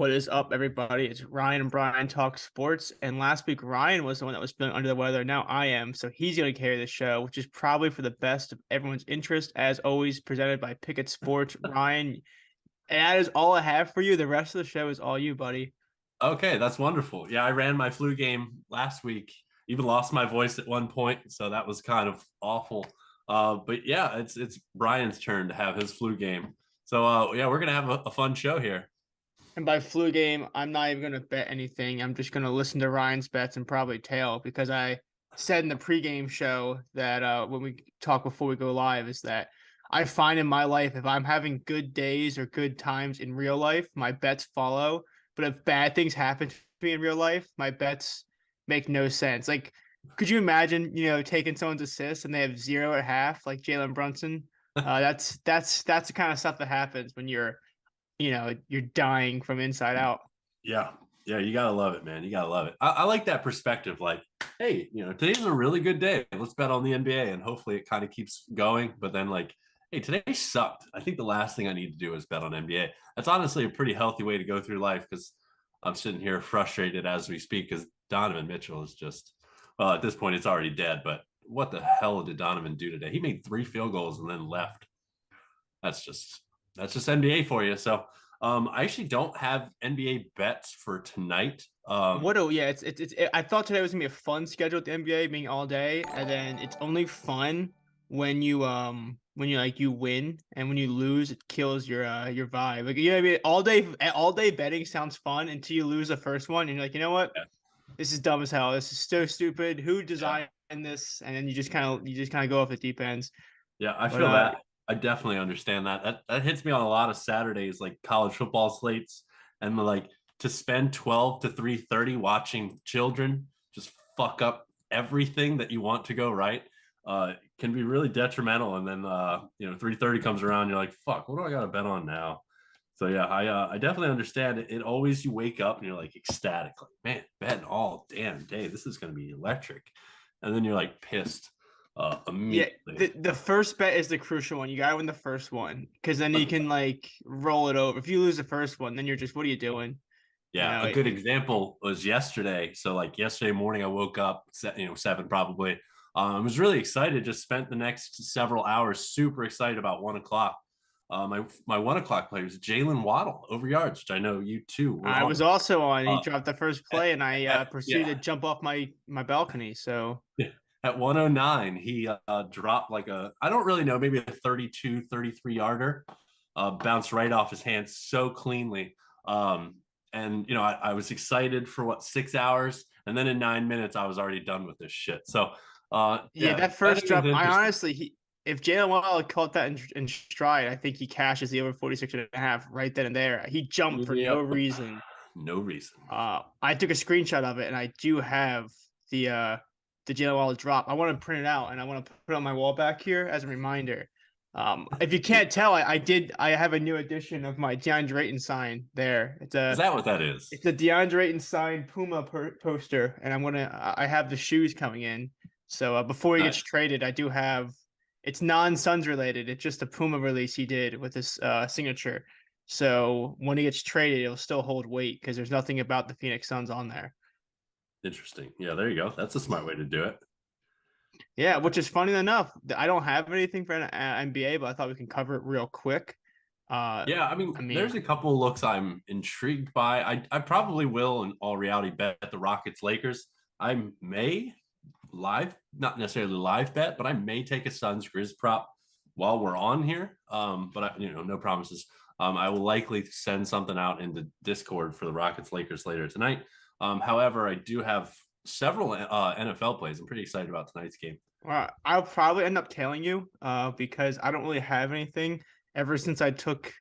What is up, everybody? It's Ryan and Brian Talk Sports. And last week, Ryan was the one that was feeling under the weather. Now I am. So he's going to carry the show, which is probably for the best of everyone's interest. As always, presented by Pickett Sports. Ryan, and that is all I have for you. The rest of the show is all you, buddy. Okay, that's wonderful. Yeah, I ran my flu game last week. Even lost my voice at one point, so that was kind of awful. But yeah, it's Brian's turn to have his flu game. So yeah, we're gonna have a fun show here. And by flu game, I'm not even going to bet anything. I'm just going to listen to Ryan's bets and probably tail because I said in the pregame show that when we talk before we go live is that I find in my life if I'm having good days or good times in real life, my bets follow. But if bad things happen to me in real life, my bets make no sense. Like, could you imagine, taking someone's assist and they have 0 at half, like Jalen Brunson? That's the kind of stuff that happens when you're dying from inside out. Yeah, yeah, you gotta love it, man. You gotta love it. I like that perspective. Like, hey, today's a really good day. Let's bet on the NBA, and hopefully it kind of keeps going. But then, like, hey, today sucked. I think the last thing I need to do is bet on NBA. That's honestly a pretty healthy way to go through life because I'm sitting here frustrated as we speak because Donovan Mitchell is just, well, at this point, it's already dead. But what the hell did Donovan do today? He made 3 field goals and then left. That's just NBA for you. So I actually don't have NBA bets for tonight. Yeah, I thought today was gonna be a fun schedule at the NBA, being all day, and then it's only fun when you like you win, and when you lose, it kills your vibe. Like, you know what I mean? All day betting sounds fun until you lose the first one, and you're like, you know what? yeah, This is dumb as hell. This is so stupid. Who yeah, designed this? And then you just kind of go off the deep ends. yeah. I But feel that. I definitely understand that. That hits me on a lot of Saturdays, like college football slates, and like to spend 12 to 3:30 watching children just fuck up everything that you want to go right. Can be really detrimental. And then 3:30 comes around, you're like, fuck, what do I got to bet on now? So yeah, I definitely understand it. It always you wake up and you're like ecstatic, like man, betting all damn day. This is going to be electric, and then you're like pissed yeah, immediately. the first bet is the crucial one. You gotta win the first one because then you Uh, can like roll it over. If you lose the first one, then you're just, what are you doing? You Yeah, know, a good example was yesterday. So like yesterday morning, I woke up, 7 probably. I was really excited. Just spent the next several hours super excited about 1 o'clock. My 1 o'clock play was Jalen Waddle over yards, which I know you too were I on. was also on. He Uh, dropped the first play, and I proceeded yeah, to jump off my balcony. So at 109, he dropped like I don't really know, maybe a 32, 33 yarder, bounced right off his hands so cleanly. And, I was excited for 6 hours. And then in 9 minutes, I was already done with this shit. So, yeah, yeah, that first betting is drop, I interesting. honestly, if Jalen Waddle caught that in stride, I think he cashes the over 46 and a half right then and there. He jumped for no Yep. reason. No reason. I took a screenshot of it, and I do have the Jalen Waddle drop. I want to print it out, and I want to put it on my wall back here as a reminder. If you can't tell, I have a new edition of my DeAndre Ayton sign there. Is that what that is? It's a DeAndre Ayton signed Puma poster, and I have the shoes coming in. So before he gets Nice. traded, I do have. It's non-Suns related. It's just a Puma release he did with his signature. So when he gets traded, it'll still hold weight because there's nothing about the Phoenix Suns on there. Interesting. Yeah, there you go. That's a smart way to do it. Yeah, which is funny enough. I don't have anything for NBA, but I thought we can cover it real quick. Yeah, I I mean, mean, there's a couple of looks I'm intrigued by. I probably will, in all reality, bet the Rockets Lakers. I may not necessarily live bet, but I may take a Suns Grizz prop while we're on here. But no promises. I will likely send something out into Discord for the Rockets Lakers later tonight. However, I do have several NFL plays. I'm pretty excited about tonight's game. well, I'll probably end up tailing you because I don't really have anything ever since I took.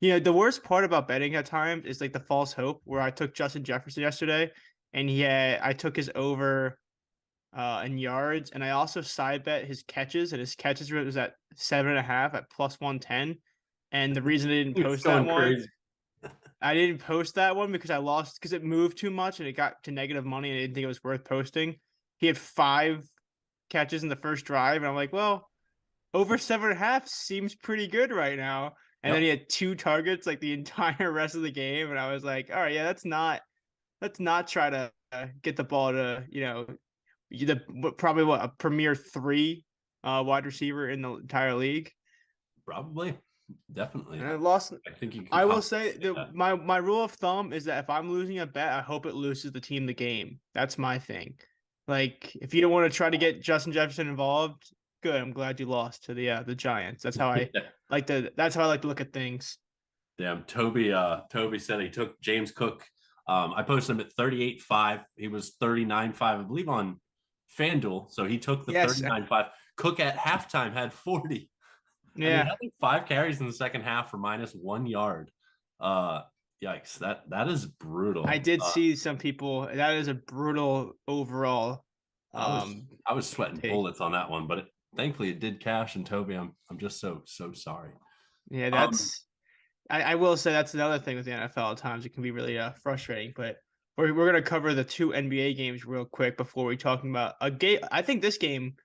The worst part about betting at times is like the false hope where I took Justin Jefferson yesterday, and I took his over in yards, and I also side bet his catches, and his catches was at 7.5 at plus 110. And the reason It's going crazy. I didn't post that one because I lost because it moved too much and it got to negative money, and I didn't think it was worth posting. He had 5 catches in the first drive, and I'm like, well, over 7.5 seems pretty good right now. and then he had 2 targets like the entire rest of the game, and I was like, all right, yeah, let's not try to get the ball to probably what a premier 3 wide receiver in the entire league. Probably, definitely. And I lost. I think you can I will say compensate that. my rule of thumb is that if I'm losing a bet, I hope it loses the team the game. That's my thing. Like if you don't want to try to get Justin Jefferson involved, good. I'm glad you lost to the Giants. That's how I like to. That's how I like to look at things. Damn, Toby said he took James Cook. I posted him at 38.5. He was 39.5, I believe, on FanDuel. So he took the Yes. 39.5. Cook at halftime had 40. And he Yeah. had like 5 carries in the second half for -1 yard. Yikes, that is brutal. I did see some people. That is a brutal overall. I was sweating Take. bullets on that one, but thankfully it did cash. And Toby, I'm just so sorry. Yeah, that's. I will say that's another thing with the NFL. At times it can be really frustrating, but we're going to cover the 2 NBA games real quick before we talking about a game. I think this game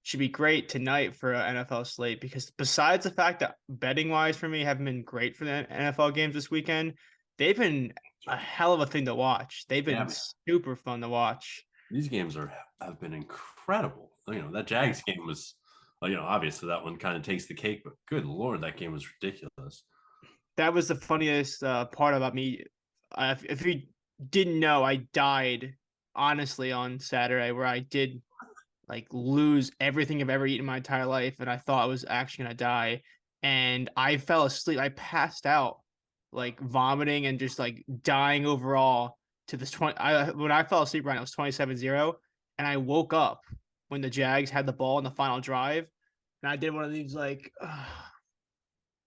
should be great tonight for an NFL slate because besides the fact that betting wise for me haven't been great for the NFL games this weekend, they've been a hell of a thing to watch. They've been super fun to watch. These games have been incredible. That Jags game was, obviously that one kind of takes the cake, but good Lord, that game was ridiculous. That was the funniest part about me. If you didn't know, I died honestly on Saturday where I did like lose everything I've ever eaten in my entire life, and I thought I was actually gonna die. And I fell asleep. I passed out, like vomiting and just like dying overall to this 20. When I fell asleep, right, it was 27-0. And I woke up when the Jags had the ball in the final drive. And I did one of these like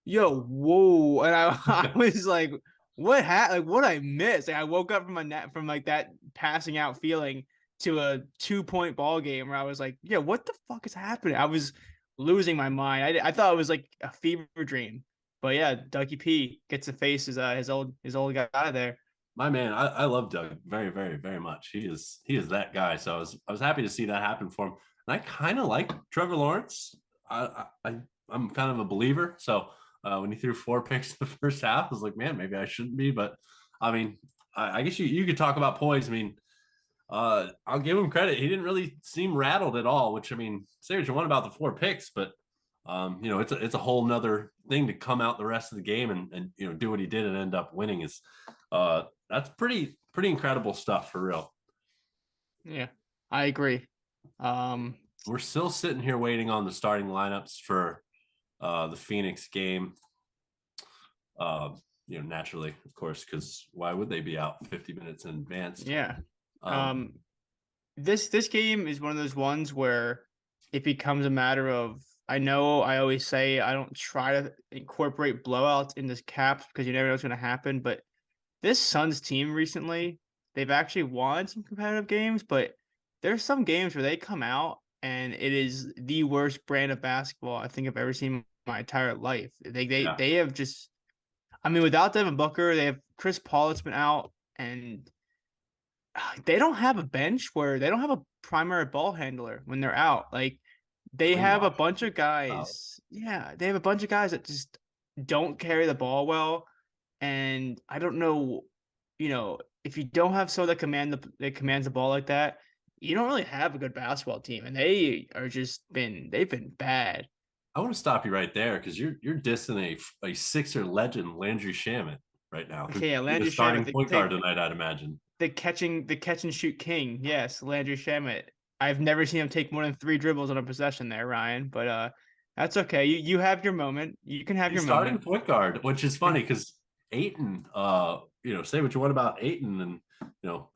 yo, whoa. And I was like, what like what I missed? Like, I woke up from from like that passing out feeling to a 2-point ball game where I was like, yeah, what the fuck is happening? I was losing my mind. I thought it was like a fever dream. But yeah, Dougie P gets to face his old guy there. My man, I love Doug very, very, very much. He is that guy. So I was happy to see that happen for him. And I kind of like Trevor Lawrence. I'm kind of a believer. So when he threw 4 picks in the first half, I was like, man, maybe I shouldn't be. But I mean, I guess you could talk about poise. I mean, I'll give him credit. He didn't really seem rattled at all, which I mean, say what you want about the 4 picks, but it's a whole nother thing to come out the rest of the game and do what he did and end up winning is that's pretty incredible stuff for real. Yeah, I agree. We're still sitting here waiting on the starting lineups for the Phoenix game. Naturally, of course, because why would they be out 50 minutes in advance? Yeah. This game is one of those ones where it becomes a matter of, I know I always say I don't try to incorporate blowouts in this caps because you never know what's going to happen, but this Suns team recently, they've actually won some competitive games, but there's some games where they come out and it is the worst brand of basketball I think I've ever seen in my entire life. They have just, I mean, without Devin Booker, they have Chris Paul that's been out, and they don't have a bench where they don't have a primary ball handler when they're out. Like they have a bunch of guys. Yeah, they have a bunch of guys that just don't carry the ball well. And I don't know, if you don't have someone that commands the ball like that, you don't really have a good basketball team. And they've been bad. I want to stop you right there because you're dissing a Sixer legend, Landry Shamet, right now. Okay, yeah, Landry Shamet, starting point guard tonight, I'd imagine. The catch and shoot king, yes, Landry Shamet. I've never seen him take more than 3 dribbles on a possession there, Ryan. But that's okay. You have your moment. You can have your starting moment. Point guard, which is funny because Ayton, say what you want about Ayton and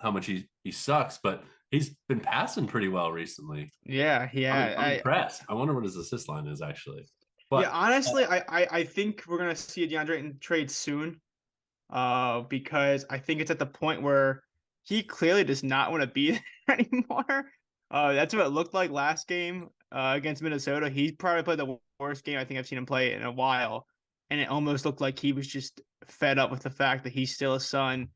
how much he sucks, but he's been passing pretty well recently. Yeah, I'm impressed. I wonder what his assist line is actually. But yeah, honestly, I think we're gonna see a DeAndre Ayton trade soon. Because I think it's at the point where he clearly does not want to be there anymore. That's what it looked like last game against Minnesota. He probably played the worst game I think I've seen him play in a while. And it almost looked like he was just fed up with the fact that he's still a Sun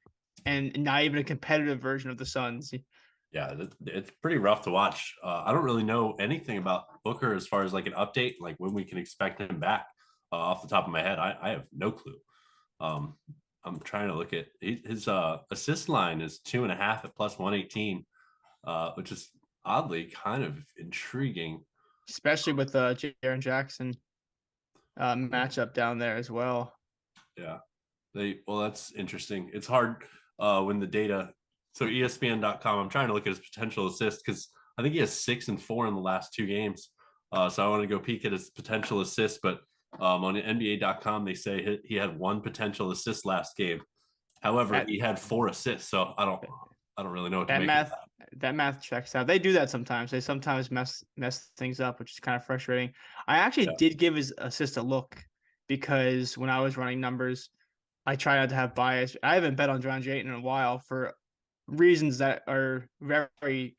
and not even a competitive version of the Suns. Yeah, it's pretty rough to watch. I don't really know anything about Booker as far as like an update, like when we can expect him back. off the top of my head. I have no clue. Um, I'm trying to look at his assist line is 2.5 at plus 118, which is oddly kind of intriguing. especially with Jaren Jackson matchup down there as well. Yeah, that's interesting. It's hard when the data. So ESPN.com. I'm trying to look at his potential assists because I think he has 6 and 4 in the last 2 games. So I want to go peek at his potential assists, but on NBA.com they say he had 1 potential assist last game. However, That he had 4 assists, so I don't really know what to that make of math that. that math checks out. They do that sometimes. They sometimes mess things up, which is kind of frustrating. I actually Yeah, did give his assist a look because when I was running numbers, I try not to have bias. I haven't bet on John Jayton in a while for reasons that are very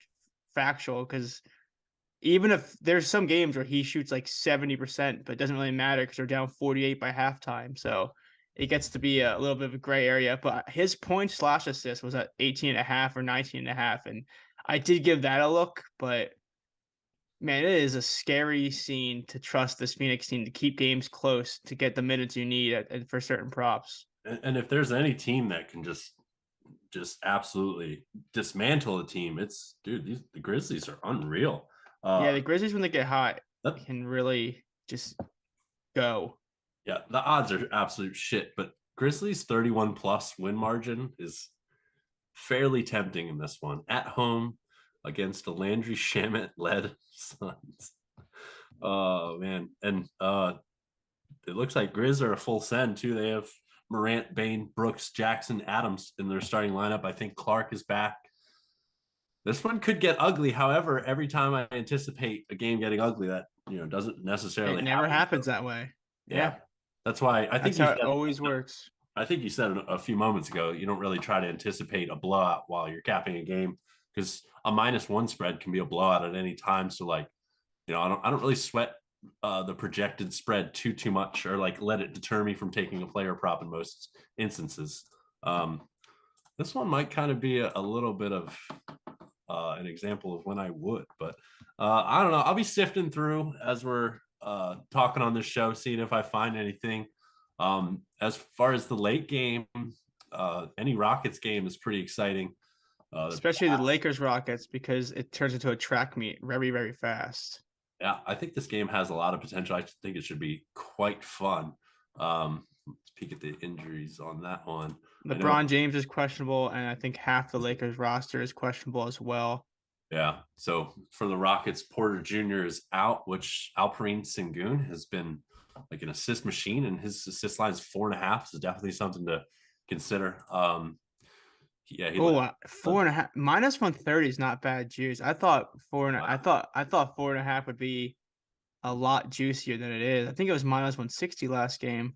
factual. Because even if there's some games where he shoots like 70%, but it doesn't really matter because they're down 48 by halftime. So it gets to be a little bit of a gray area. But his point/assist was at 18 and a half or 19 and a half. And I did give that a look, but man, it is a scary scene to trust this Phoenix team to keep games close to get the minutes you need for certain props. and if there's any team that can just absolutely dismantle a team, it's the Grizzlies are unreal. Yeah, Uh, the Grizzlies when they get hot that, can really just go. yeah, the odds are absolute shit, but Grizzlies 31 plus win margin is fairly tempting in this one at home against the Landry Shamet led Suns. Oh man, and it looks like Grizz are a full send too. They have Morant, Bain, Brooks, Jackson, Adams in their starting lineup. I think Clark is back. This one could get ugly. However, every time I anticipate a game getting ugly, that doesn't It necessarily never happen. happens that way. Yeah, Yeah, that's why I think that's you how it said. always works. I think you said a few moments ago. You don't really try to anticipate a blowout while you're capping a game because a -1 spread can be a blowout at any time. So like, I don't really sweat the projected spread too much or like let it deter me from taking a player prop in most instances. Um, this one might kind of be a little bit of an example of when I would, but I don't know. I'll be sifting through as we're talking on this show, seeing if I find anything. As far as the late game, any Rockets game is pretty exciting. Especially the Lakers Rockets because it turns into a track meet very fast. Yeah, I think this game has a lot of potential. I think it should be quite fun. Let's peek at the injuries on that one. I know. LeBron James is questionable, and I think half the Lakers roster is questionable as well. Yeah. So for the Rockets, Porter Jr. is out, which Alperen Sengun has been like an assist machine, and his assist line is 4.5. So definitely something to consider. Yeah, he Oh, led. 4.5 -130 is not bad juice. I thought I thought 4.5 would be a lot juicier than it is. I think it was -160 last game.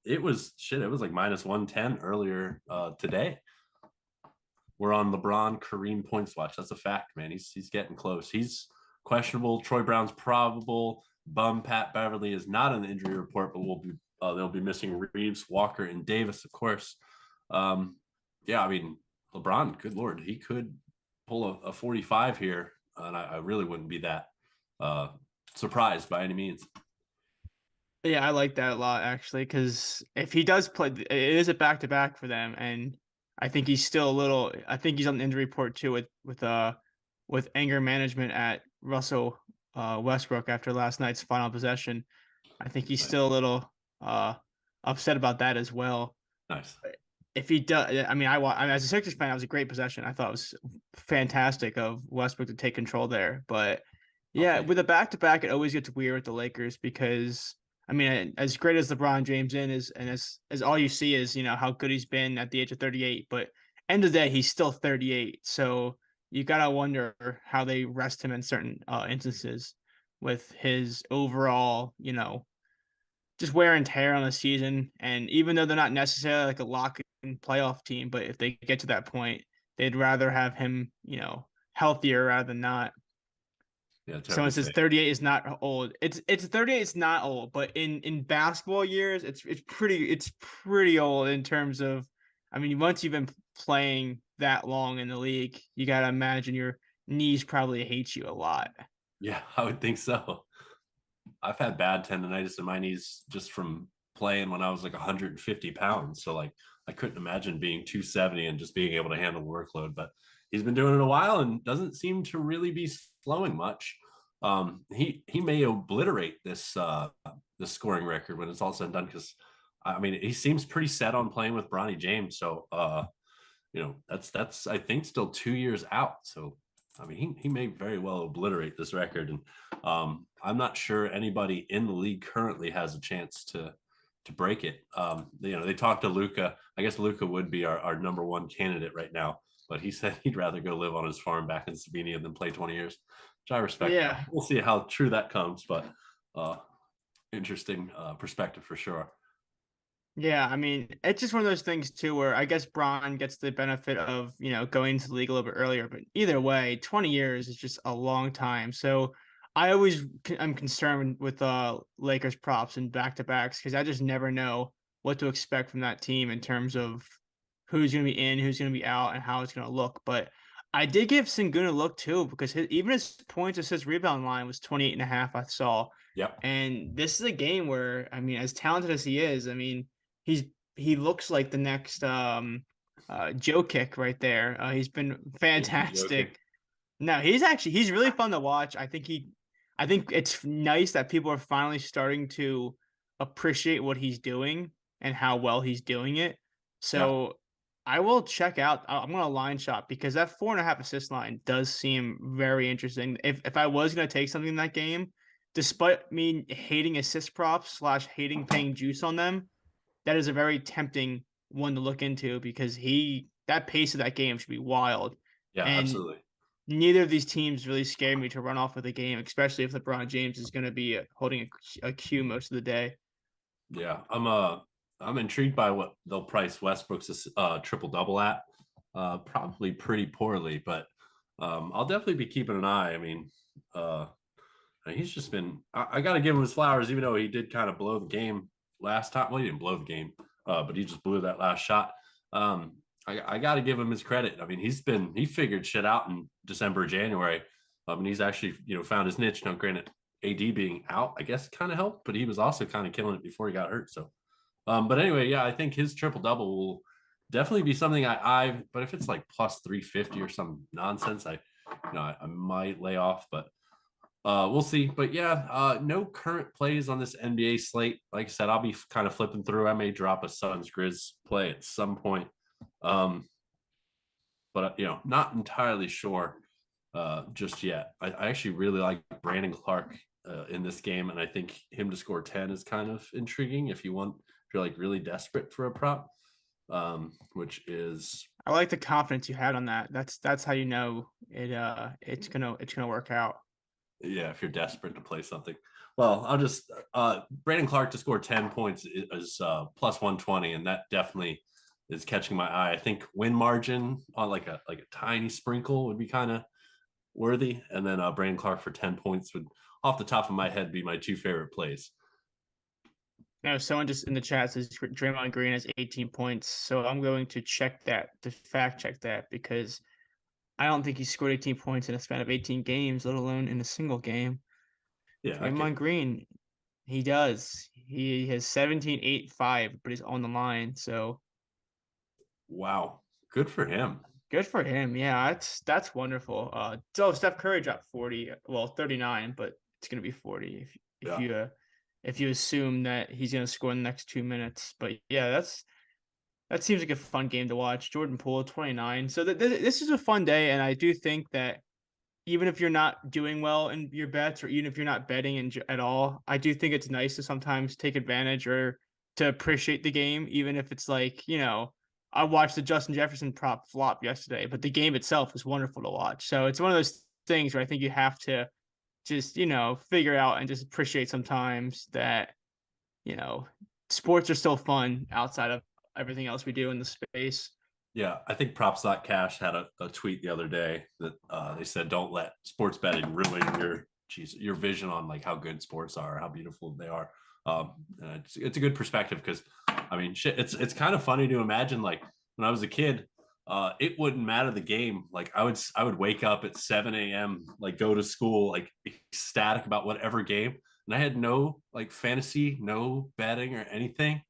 It was shit. It was like -110 earlier today. We're on LeBron Kareem points watch. That's a fact, man. He's getting close. He's questionable. Troy Brown's probable. Bum Pat Beverly is not on the injury report, but they'll be missing Reeves, Walker, and Davis, of course. Yeah, I mean LeBron, good lord, he could pull a 45 here, and I really wouldn't be that uh, surprised by any means. Yeah, I like that a lot actually because if he does play, it is a back to back for them, and I think he's still a little. I think he's on the injury report too with anger management at Russell Westbrook after last night's final possession. I think he's Nice. still a little upset about that as well. Nice. If he does, I mean, as a Sixers fan, it was a great possession. I thought it was fantastic of Westbrook to take control there. But yeah, Okay. with a back to back, it always gets weird with the Lakers because I mean, as great as LeBron James is, and as all you see is how good he's been at the age of 38. But end of the day, he's still 38. So you gotta wonder how they rest him in certain instances with his overall, just wear and tear on the season. And even though they're not necessarily like a lock-in playoff team, but if they get to that point, they'd rather have him, healthier rather than not. Yeah, it's hard Someone to says say. 38 is not old. It's 38 is not old, but in basketball years, it's pretty old in terms of, I mean, once you've been playing that long in the league, you gotta imagine your knees probably hate you a lot. Yeah, I would think so. I've had bad tendonitis in my knees just from playing when I was like 150 pounds. So like I couldn't imagine being 270 and just being able to handle workload. But he's been doing it a while and doesn't seem to really be slowing much. He may obliterate this scoring record when it's all said and done, because I mean he seems pretty set on playing with Bronny James. So that's I think still 2 years out. So I mean he may very well obliterate this record, and I'm not sure anybody in the league currently has a chance to break it. They talked to Luka. I guess Luka would be our number one candidate right now, but he said he'd rather go live on his farm back in Slovenia than play 20 years, which I respect. Yeah. We'll see how true that comes, but uh, interesting perspective for sure. Yeah, I mean, it's just one of those things too where I guess Braun gets the benefit of, going to the league a little bit earlier, but either way, 20 years is just a long time. So I'm concerned with Lakers props and back-to-backs because I just never know what to expect from that team in terms of who's going to be in, who's going to be out, and how it's going to look. But I did give Sengun a look too because even his points, assist, rebound line was 28 and a half, I saw. Yep. And this is a game where, I mean, as talented as he is, I mean, he's he looks like the next Joe Kick right there. He's been fantastic. No, he's really fun to watch. I think it's nice that people are finally starting to appreciate what he's doing and how well he's doing it. Yeah. So I will check out. I'm gonna line shop because that 4.5 assist line does seem very interesting. If I was gonna take something in that game, despite me hating assist props slash hating paying juice on them, that is a very tempting one to look into because that pace of that game should be wild. Yeah, And absolutely. neither of these teams really scare me to run off with the game, especially if LeBron James is going to be holding a cue most of the day. Yeah, I'm intrigued by what they'll price Westbrook's triple double at. Probably pretty poorly, but I'll definitely be keeping an eye. I mean, uh, he's just been. I got to give him his flowers, even though he did kind of blow the game last time. Well, he didn't blow the game, but he just blew that last shot. I got to give him his credit. I mean, he figured shit out in December, January. And he's actually found his niche. Now, granted, AD being out, I guess, kind of helped, but he was also kind of killing it before he got hurt. So, but anyway, yeah, I think his triple double will definitely be something but if it's like plus 350 or some nonsense, I might lay off, but we'll see. But yeah, no current plays on this NBA slate. Like I said, I'll be kind of flipping through. I may drop a Suns Grizz play at some point. Um, but not entirely sure just yet. I actually really like Brandon Clark in this game, and I think him to score 10 is kind of intriguing if you're like really desperate for a prop, which is. I like the confidence you had on that. That's how you know it's gonna work out. Yeah, if you're desperate to play something. Well, I'll just Brandon Clark to score 10 points is plus 120, and that definitely is catching my eye. I think win margin on like a tiny sprinkle would be kind of worthy, and then Brandon Clark for 10 points would, off the top of my head, be my two favorite plays. No, someone just in the chat says Draymond Green has 18 points, so I'm going to fact check that because I don't think he scored 18 points in a span of 18 games, let alone in a single game. Yeah, Draymond Green, he does. He has 17, 8, 5, but he's on the line. So wow, good for him. good for him. Yeah, that's wonderful. So Steph Curry dropped 40, well 39, but it's gonna be 40 if you assume that he's gonna score in the next 2 minutes. But yeah, that seems like a fun game to watch. Jordan Poole, 29. So this is a fun day, and I do think that even if you're not doing well in your bets, or even if you're not betting at all, I do think it's nice to sometimes take advantage or to appreciate the game, even if it's like, I watched the Justin Jefferson prop flop yesterday, but the game itself was wonderful to watch. So it's one of those things where I think you have to just, figure out and just appreciate sometimes that, you know, sports are still fun outside of everything else we do in the space. Yeah, I think Props.cash had a tweet the other day that they said, "Don't let sports betting ruin your vision on like how good sports are, how beautiful they are." And it's a good perspective because, I mean, shit, it's kind of funny to imagine like when I was a kid, it wouldn't matter the game. Like I would wake up at 7 a.m., like go to school, like ecstatic about whatever game. and I had no like fantasy, no betting or anything.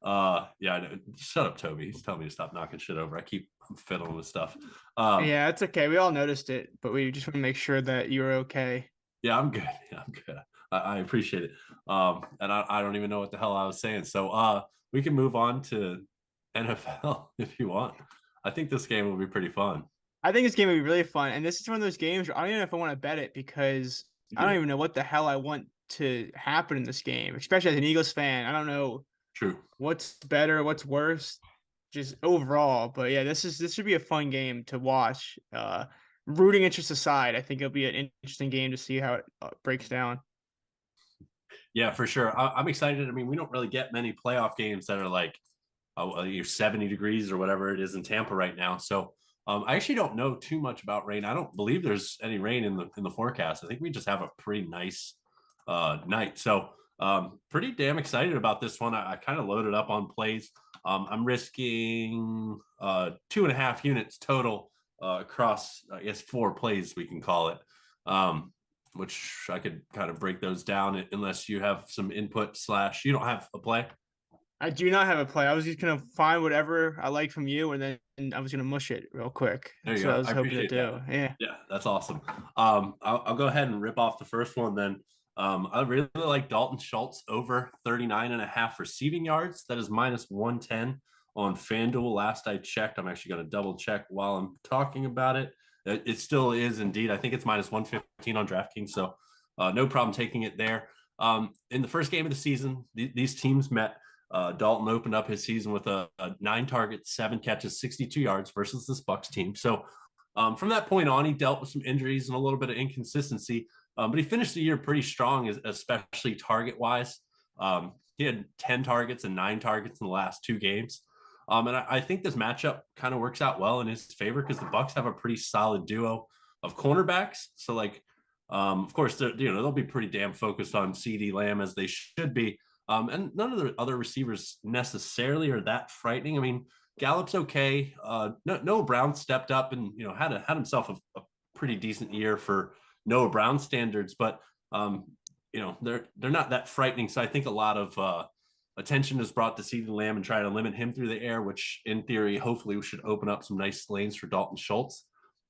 Yeah, shut up, Toby. He's telling me to stop knocking shit over. I keep fiddling with stuff. Um, Yeah, it's okay. We all noticed it, but we just want to make sure that you're okay. yeah, I'm good. Yeah, I'm good. I appreciate it. And I don't even know what the hell I was saying. So we can move on to NFL if you want. I think this game will be pretty fun. I think this game would be really fun, and this is one of those games where I don't even know if I want to bet it because I don't Yeah, even know what the hell I want to happen in this game, especially as an Eagles fan. I don't know true. what's better, what's worse, just overall. But yeah, this should be a fun game to watch. Rooting interest aside, I think it'll be an interesting game to see how it breaks down. Yeah, for sure. I'm excited. I mean, we don't really get many playoff games that are like you're 70 degrees or whatever it is in Tampa right now. So I actually don't know too much about rain. I don't believe there's any rain in the forecast. I think we just have a pretty nice night. So pretty damn excited about this one. I kind of loaded up on plays. I'm risking 2.5 units total across, I guess, 4 plays, we can call it. Which I could kind of break those down unless you have some input slash you don't have a play. I do not have a play. I was just gonna find whatever I like from you, and then I was gonna mush it real quick. There you That's what I go. was I hoping to appreciate that. do. Yeah. Yeah, that's awesome. I'll go ahead and rip off the first one then. I really like Dalton Schultz over 39.5 receiving yards. That is minus 110 on FanDuel. Last I checked, I'm actually going to double check while I'm talking about it. It still is indeed. I think it's minus 115 on DraftKings. So no problem taking it there. In the first game of the season, these teams met. Dalton opened up his season with a 9 targets, 7 catches, 62 yards versus this Bucks team. So from that point on, he dealt with some injuries and a little bit of inconsistency, but he finished the year pretty strong, especially target wise. He had 10 targets and 9 targets in the last 2 games. And I think this matchup kind of works out well in his favor because the Bucks have a pretty solid duo of cornerbacks. So, like, of course, they'll be pretty damn focused on CeeDee Lamb as they should be. And none of the other receivers necessarily are that frightening. I mean, Gallup's okay. Noah Brown stepped up and had himself a pretty decent year for Noah Brown standards, but they're not that frightening. So I think a lot of attention is brought to CeeDee Lamb and try to limit him through the air, which in theory hopefully should open up some nice lanes for Dalton Schultz.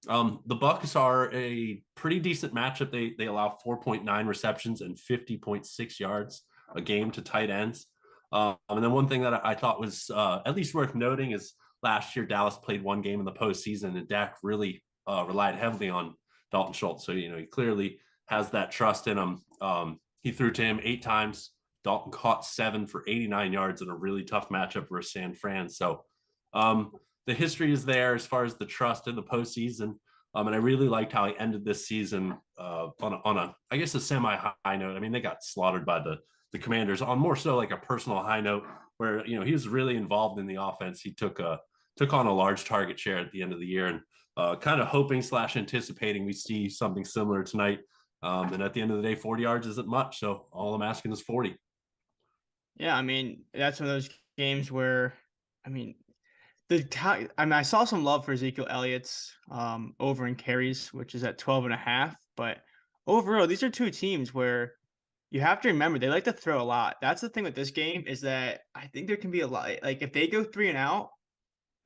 The Bucks are a pretty decent matchup. They allow 4.9 receptions and 50.6 yards a game to tight ends. And then one thing that I thought was at least worth noting is last year Dallas played 1 game in the postseason, and Dak really relied heavily on Dalton Schultz. So he clearly has that trust in him. He threw to him 8 times. Dalton caught 7 for 89 yards in a really tough matchup versus San Fran. So the history is there as far as the trust in the postseason. And I really liked how he ended this season on a I guess a semi high note. I mean, they got slaughtered by the Commanders on more so like a personal high note where he was really involved in the offense. He took on a large target share at the end of the year, and kind of hoping slash anticipating we see something similar tonight. And at the end of the day, 40 yards isn't much, so all I'm asking is 40. Yeah, I mean, that's one of those games where, I mean, I saw some love for Ezekiel Elliott's over in carries, which is at 12.5. But overall, these are two teams where you have to remember they like to throw a lot. That's the thing with this game is that I think there can be a lot. Like if they go 3 and out,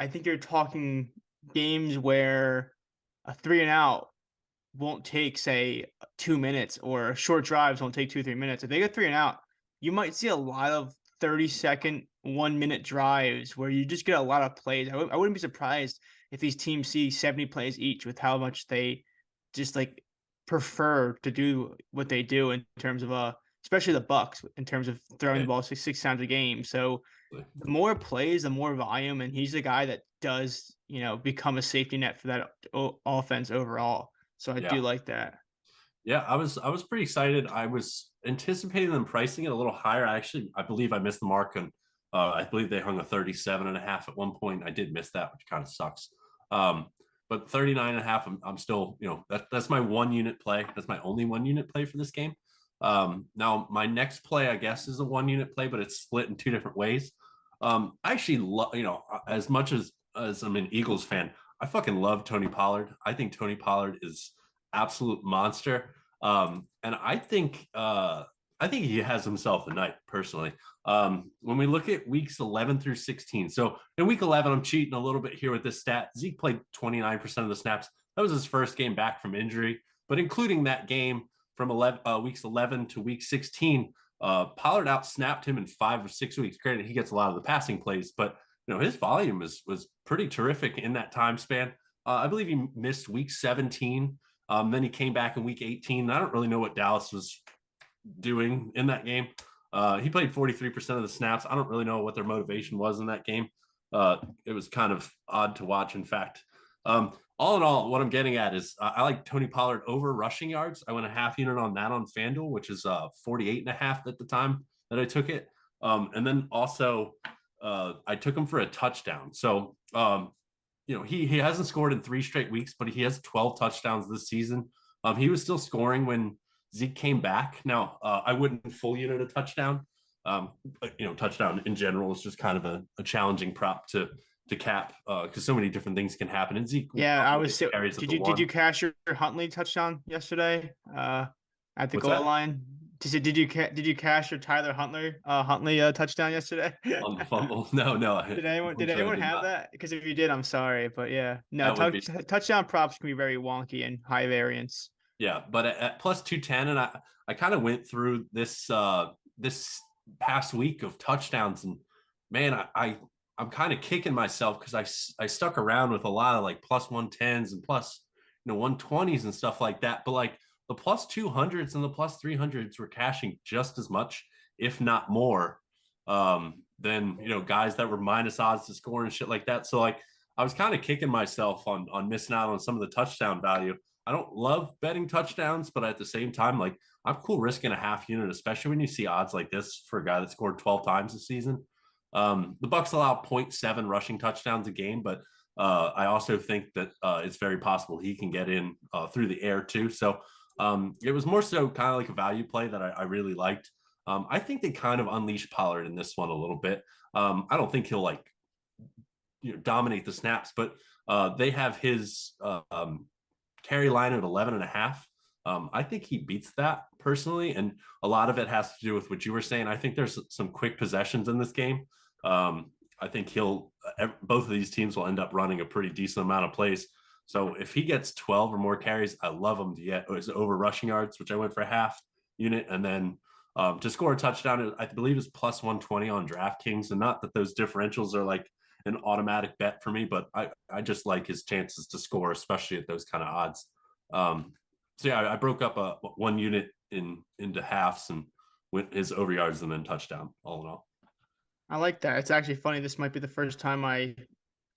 I think you're talking games where a 3 and out won't take, say, 2 minutes, or short drives won't take 2, 3 minutes. If they go 3 and out, you might see a lot of 30-second, 1 minute drives where you just get a lot of plays. I wouldn't be surprised if these teams see 70 plays each with how much they just like prefer to do what they do in terms of especially the Bucks in terms of throwing the ball six times a game. So the more plays, the more volume, and he's the guy that does, become a safety net for that offense overall. So I Yeah. do like that. Yeah, I was pretty excited. I was anticipating them pricing it a little higher. I believe I missed the mark on I believe they hung a 37.5 at one point. I did miss that, which kind of sucks. But 39.5, I'm still, that's my 1 unit play. That's my only 1 unit play for this game. Now my next play, I guess, is a 1 unit play, but it's split in 2 different ways. I actually love, as much as I'm an Eagles fan, I fucking love Tony Pollard. I think Tony Pollard is absolute monster. And I think I think he has himself a night personally. When we look at weeks 11 through 16, so in week 11, I'm cheating a little bit here with this stat. Zeke played 29% of the snaps. That was his first game back from injury, but including that game from weeks 11 to week 16, Pollard out snapped him in 5 or 6 weeks. Granted, he gets a lot of the passing plays, but his volume was pretty terrific in that time span. I believe he missed week 17. Then he came back in week 18. I don't really know what Dallas was doing in that game. He played 43% of the snaps. I don't really know what their motivation was in that game. It was kind of odd to watch, in fact. All in all, what I'm getting at is I like Tony Pollard over rushing yards. I went a half unit on that on FanDuel, which is 48 and a half at the time that I took it. And then also I took him for a touchdown. So, he hasn't scored in 3 straight weeks, but he has 12 touchdowns this season. He was still scoring when Zeke came back. Now, I wouldn't full unit a touchdown. Touchdown in general is just kind of a challenging prop to cap because so many different things can happen. And Zeke, Yeah, I was. Did you one. cash your Huntley touchdown yesterday? At the What's goal that? line. Did you cash your Tyler Huntley touchdown yesterday? On the fumble? No. Did anyone have that? Because if you did, I'm sorry, but yeah, no. That would be Touchdown props can be very wonky and high variance. yeah. But at plus 210, and I kind of went through this past week of touchdowns, and man, I'm kind of kicking myself because I stuck around with a lot of like plus 110s and plus 120s and stuff like that. But like the plus 200s and the plus 300s were cashing just as much, if not more, than guys that were minus odds to score and shit like that. So like I was kind of kicking myself on missing out on some of the touchdown value. I don't love betting touchdowns, but at the same time, like I'm cool risking a half unit, especially when you see odds like this for a guy that scored 12 times this season. The Bucks allow 0.7 rushing touchdowns a game, but I also think that it's very possible he can get in through the air too. So it was more so kind of like a value play that I really liked. I think they kind of unleashed Pollard in this one a little bit. I don't think he'll like dominate the snaps, but they have his carry line at 11 and a half. I think he beats that personally. And a lot of it has to do with what you were saying. I think there's some quick possessions in this game. I think both of these teams will end up running a pretty decent amount of plays. So if he gets 12 or more carries, I love him to get over rushing yards, which I went for half unit. And then to score a touchdown, I believe is plus 120 on DraftKings. And not that those differentials are like an automatic bet for me, but I just like his chances to score, especially at those kind of odds. So yeah, I broke up a 1 unit into halves and went his over yards and then touchdown all in all. I like that. It's actually funny. This might be the first time I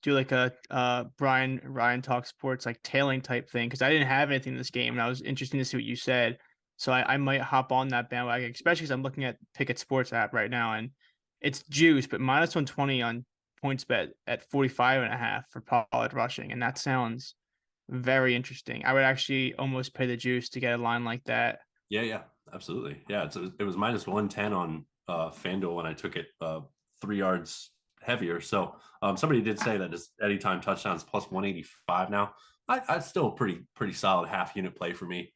do like a Brian Ryan Talk Sports like tailing type thing because I didn't have anything in this game and I was interested to see what you said. So I might hop on that bandwagon, especially because I'm looking at Pickett Sports app right now and it's juice, but minus 120 on PointsBet at 45.5 for Pollard rushing. And that sounds very interesting. I would actually almost pay the juice to get a line like that. Yeah, absolutely. Yeah, it was minus 110 on FanDuel when I took it 3 yards heavier. So somebody did say that his anytime touchdowns plus 185 now. I'd still a pretty solid half unit play for me.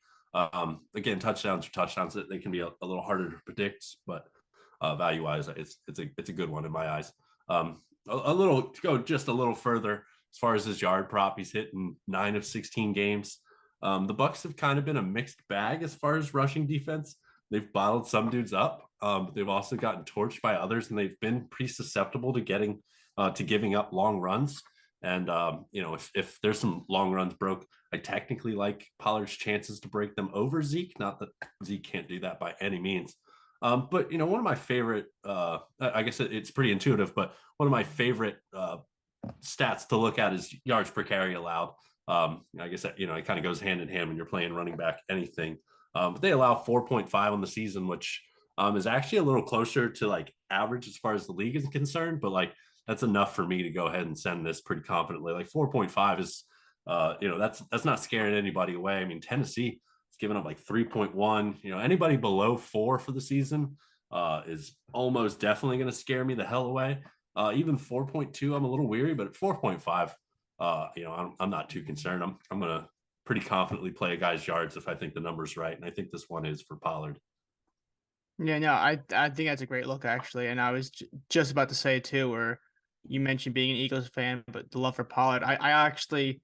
Again, touchdowns are touchdowns. They can be a little harder to predict, but value wise, it's a good one in my eyes. A little to go just a little further as far as his yard prop, he's hitting 9 of 16 games. The Bucks have kind of been a mixed bag as far as rushing defense. They've bottled some dudes up. But they've also gotten torched by others, and they've been pretty susceptible to giving up long runs. And if there's some long runs broke, I technically like Pollard's chances to break them over Zeke. Not that Zeke can't do that by any means. But one of my favorite, I guess it's pretty intuitive, but one of my favorite stats to look at is yards per carry allowed. I guess that, it kind of goes hand in hand when you're playing running back anything. But they allow 4.5 on the season, which is actually a little closer to like average as far as the league is concerned. But like that's enough for me to go ahead and send this pretty confidently. Like 4.5 is, that's not scaring anybody away. I mean, Tennessee is giving up like 3.1. Anybody below 4 for the season is almost definitely going to scare me the hell away. Even 4.2, I'm a little weary, but at 4.5, I'm not too concerned. I'm going to pretty confidently play a guy's yards if I think the number's right. And I think this one is for Pollard. Yeah, no, I think that's a great look actually, and I was just about to say too, where you mentioned being an Eagles fan, but the love for Pollard. I actually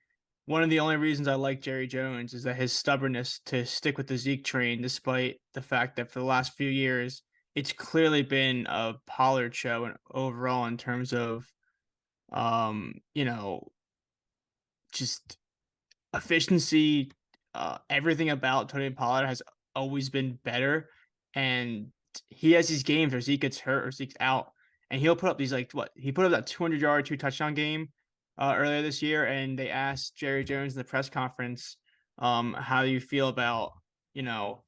one of the only reasons I like Jerry Jones is that his stubbornness to stick with the Zeke train, despite the fact that for the last few years it's clearly been a Pollard show and overall in terms of you know, just efficiency, everything about Tony Pollard has always been better, and he has these games where Zeke gets hurt or Zeke's out, and he'll put up these like what he put up that 200-yard, 2 touchdown game earlier this year, and they asked Jerry Jones in the press conference, how do you feel about you know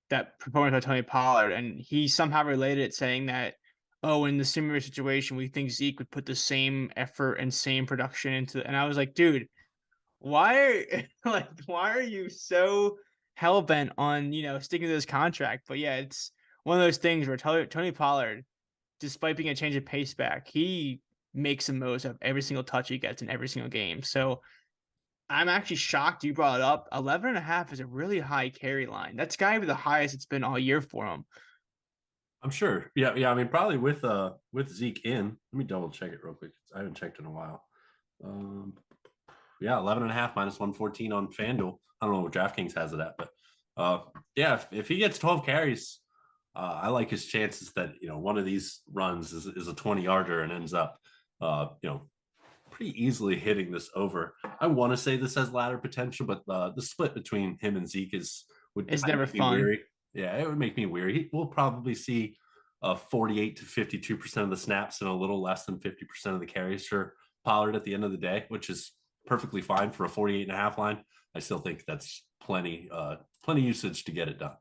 that performance by Tony Pollard, and he somehow related it, saying that. Oh, in the similar situation, we think Zeke would put the same effort and same production into, and I was like, dude, why are why are you so hell bent on sticking to this contract? But yeah, it's one of those things where Tony Pollard, despite being a change of pace back, he makes the most of every single touch he gets in every single game. So I'm actually shocked you brought it up. 11.5 is a really high carry line. That's gotta be the highest it's been all year for him. I'm sure. Yeah, yeah. I mean, probably with Zeke in. Let me double check it real quick. I haven't checked in a while. Um, yeah, 11 and a half minus 114 on FanDuel. I don't know what DraftKings has it at, but yeah, if he gets 12 carries, I like his chances that one of these runs is a 20-yarder and ends up pretty easily hitting this over. I want to say this has ladder potential, but the split between him and Zeke would It's kind of never make me fun. weary. Yeah, it would make me weary. We'll probably see 48 to 52% of the snaps and a little less than 50% of the carries for Pollard at the end of the day, which is perfectly fine for a 48 and a half line. I still think that's plenty usage to get it done.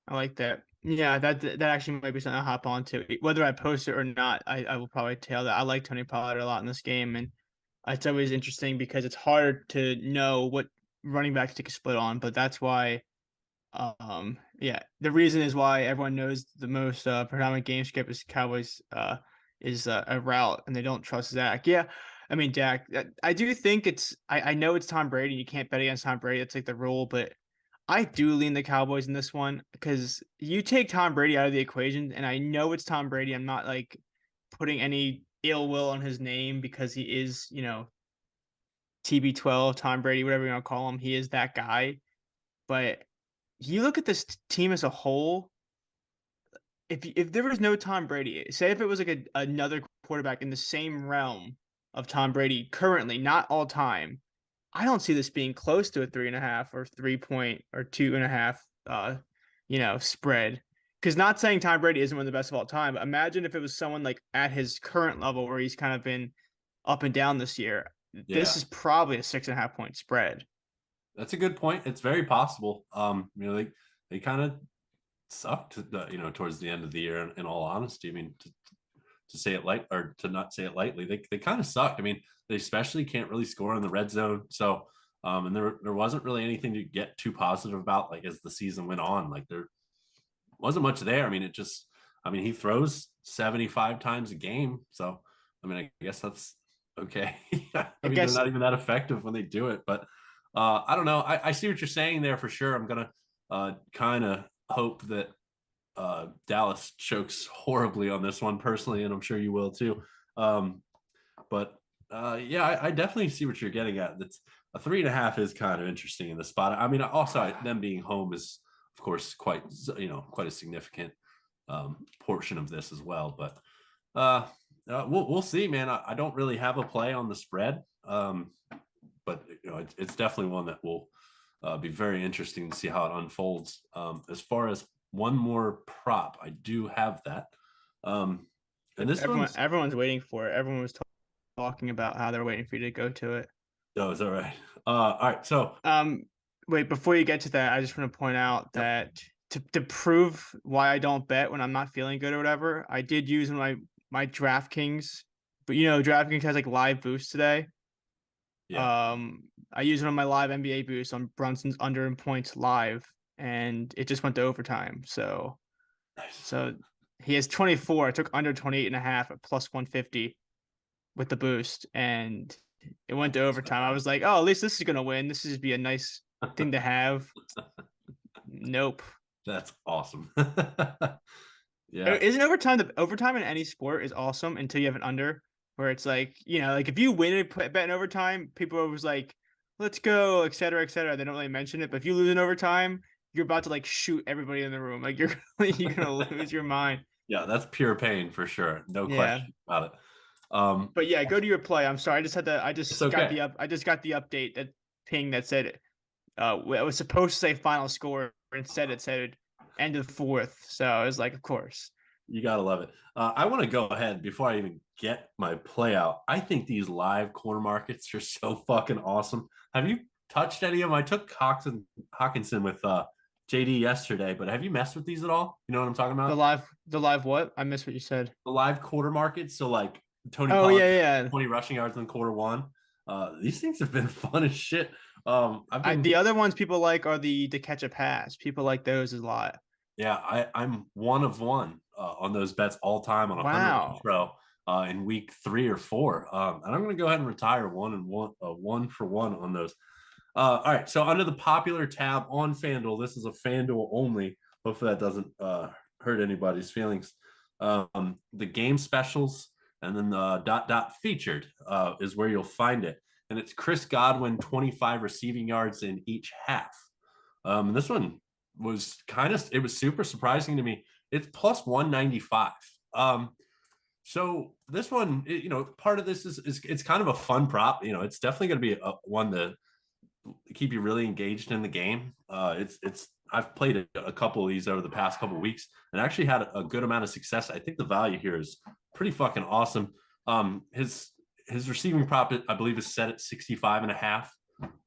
I like that. Yeah, that actually might be something I'll hop on to. Whether I post it or not, I will probably tell that I like Tony Pollard a lot in this game, and it's always interesting because it's hard to know what running backs take a split on, but that's why yeah, the reason is why everyone knows the most predominant game script is Cowboys is a route and they don't trust Zach. Yeah, I mean Dak. I do think I know it's Tom Brady. You can't bet against Tom Brady. That's like the rule, but I do lean the Cowboys in this one because you take Tom Brady out of the equation, and I know it's Tom Brady. I'm not like putting any ill will on his name because he is, TB12, Tom Brady, whatever you want to call him. He is that guy. But you look at this team as a whole. If there was no Tom Brady, say if it was like another quarterback in the same realm of Tom Brady currently, not all time, I don't see this being close to a 3.5 or 3 point or 2.5 spread. Because not saying Tom Brady isn't one of the best of all time, but imagine if it was someone like at his current level where he's kind of been up and down this year. This Yeah, is probably a 6.5 point spread. that's a good point. It's very possible. They kind of sucked, towards the end of the year. In all honesty, I mean, to say it light or to not say it lightly, they kind of sucked. I mean, they especially can't really score in the red zone. So, and there wasn't really anything to get too positive about. Like as the season went on, like there wasn't much there. I mean, he throws 75 times a game. So, I mean, I guess that's okay. I I mean, they're guess not even that effective when they do it. But I don't know. I see what you're saying there for sure. I'm gonna kind of hope that Dallas chokes horribly on this one personally, and I'm sure you will too. Um, but yeah, I definitely see what you're getting at. That's a 3.5 is kind of interesting in the spot. I mean, also them being home is of course quite a significant portion of this as well. But we'll see, man. I don't really have a play on the spread, but it's definitely one that will be very interesting to see how it unfolds. As far as one more prop, I do have that. Um, and this one's everyone's waiting for it. Everyone was talking about how they're waiting for you to go to it. oh, is that right? All right. So, Um, Wait, before you get to that, I just want to point out yep. that to prove why I don't bet when I'm not feeling good or whatever, I did use my DraftKings, but DraftKings has like live boost today. Yeah. I used it on my live NBA boost on Brunson's under in points live, and it just went to overtime. Nice. So he has 24. I took under 28.5 at plus 150 with the boost, and it went to overtime. I was like, oh, at least this is gonna win. This is be a nice thing to have. Nope. That's awesome. Yeah. Isn't overtime the overtime in any sport is awesome until you have an under where it's like, like if you win a bet in overtime, people are always like, let's go, et cetera, et cetera. They don't really mention it. But if you lose in overtime, you're about to like shoot everybody in the room. Like you're gonna lose your mind. Yeah, that's pure pain for sure. No Yeah. question about it. But yeah, go to your play. I'm sorry. I It's just got okay. the I just got the update that ping that said it was supposed to say final score. Instead it said end of fourth. So I was like, of course. You gotta love it. I want to go ahead before I even get my play out. I think these live corner markets are so fucking awesome. Have you touched any of them? I took Hawkinson with JD yesterday, but have you messed with these at all? You know what I'm talking about? The live what? I missed what you said. The live quarter markets. So like Tony Oh Pollard, yeah, yeah. 20 rushing yards in quarter one. These things have been fun as shit. I've been The other ones people like are the catch a pass. People like those a lot. Yeah, I'm one of one on those bets all time on 100 Wow. pro in week 3 or 4. And I'm going to go ahead and retire one for one on those. All right, so under the popular tab on FanDuel, this is a FanDuel only. Hopefully that doesn't hurt anybody's feelings. The game specials and then the dot featured is where you'll find it, and it's Chris Godwin 25 receiving yards in each half. This one was it was super surprising to me. It's plus 195. So this one, part of this is it's kind of a fun prop. It's definitely going to be one to keep you really engaged in the game. It's I've played a couple of these over the past couple of weeks and actually had a good amount of success. I think the value here is pretty fucking awesome. His receiving prop, I believe, is set at 65 and a half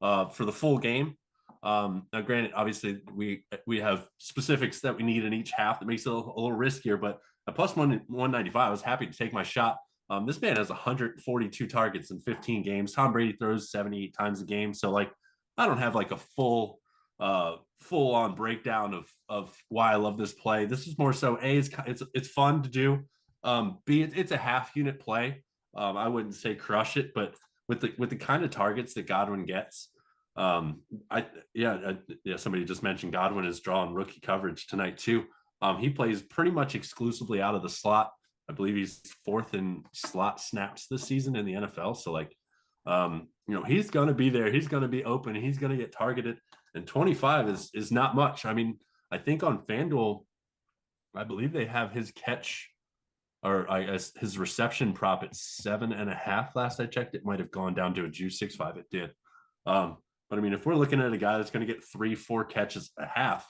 for the full game. Now, granted, obviously, we have specifics that we need in each half that makes it a little riskier, but at plus 195, I was happy to take my shot. This man has 142 targets in 15 games. Tom Brady throws 78 times a game. So, like, I don't have like a full on breakdown of why I love this play. This is more so it's fun to do. B, it's a half unit play. I wouldn't say crush it, but with the kind of targets that Godwin gets, somebody just mentioned Godwin is drawing rookie coverage tonight too. He plays pretty much exclusively out of the slot. I believe he's fourth in slot snaps this season in the NFL. So like, he's going to be there. He's going to be open. He's going to get targeted. And 25 is not much. I mean, I think on FanDuel, I believe they have his catch or I guess his reception prop at 7.5. Last I checked, it might have gone down to a juice 6.5. It did. But I mean, if we're looking at a guy that's going to get 3-4 catches a half,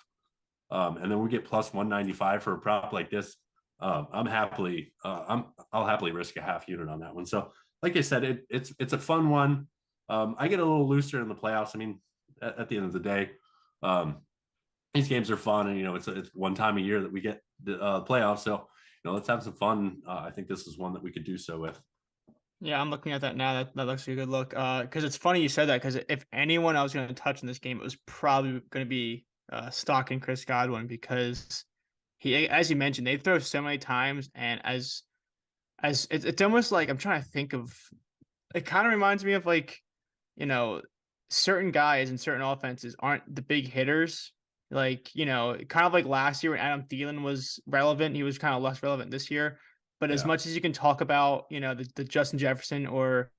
and then we get plus 195 for a prop like this, I'll happily risk a half unit on that one. So, like I said, it's a fun one. I get a little looser in the playoffs. I mean, at the end of the day, these games are fun, and it's one time a year that we get the playoffs. So, let's have some fun. I think this is one that we could do so with. Yeah, I'm looking at that now. That looks like a good look. Because it's funny you said that. Because if anyone I was going to touch in this game, it was probably going to be stalking Chris Godwin because he, as you mentioned, they throw so many times, and as it's almost like I'm trying to think of. It kind of reminds me of like, you know, certain guys in certain offenses aren't the big hitters. Like, kind of like last year when Adam Thielen was relevant, he was kind of less relevant this year. But as Yeah. much as you can talk about, the Justin Jefferson or,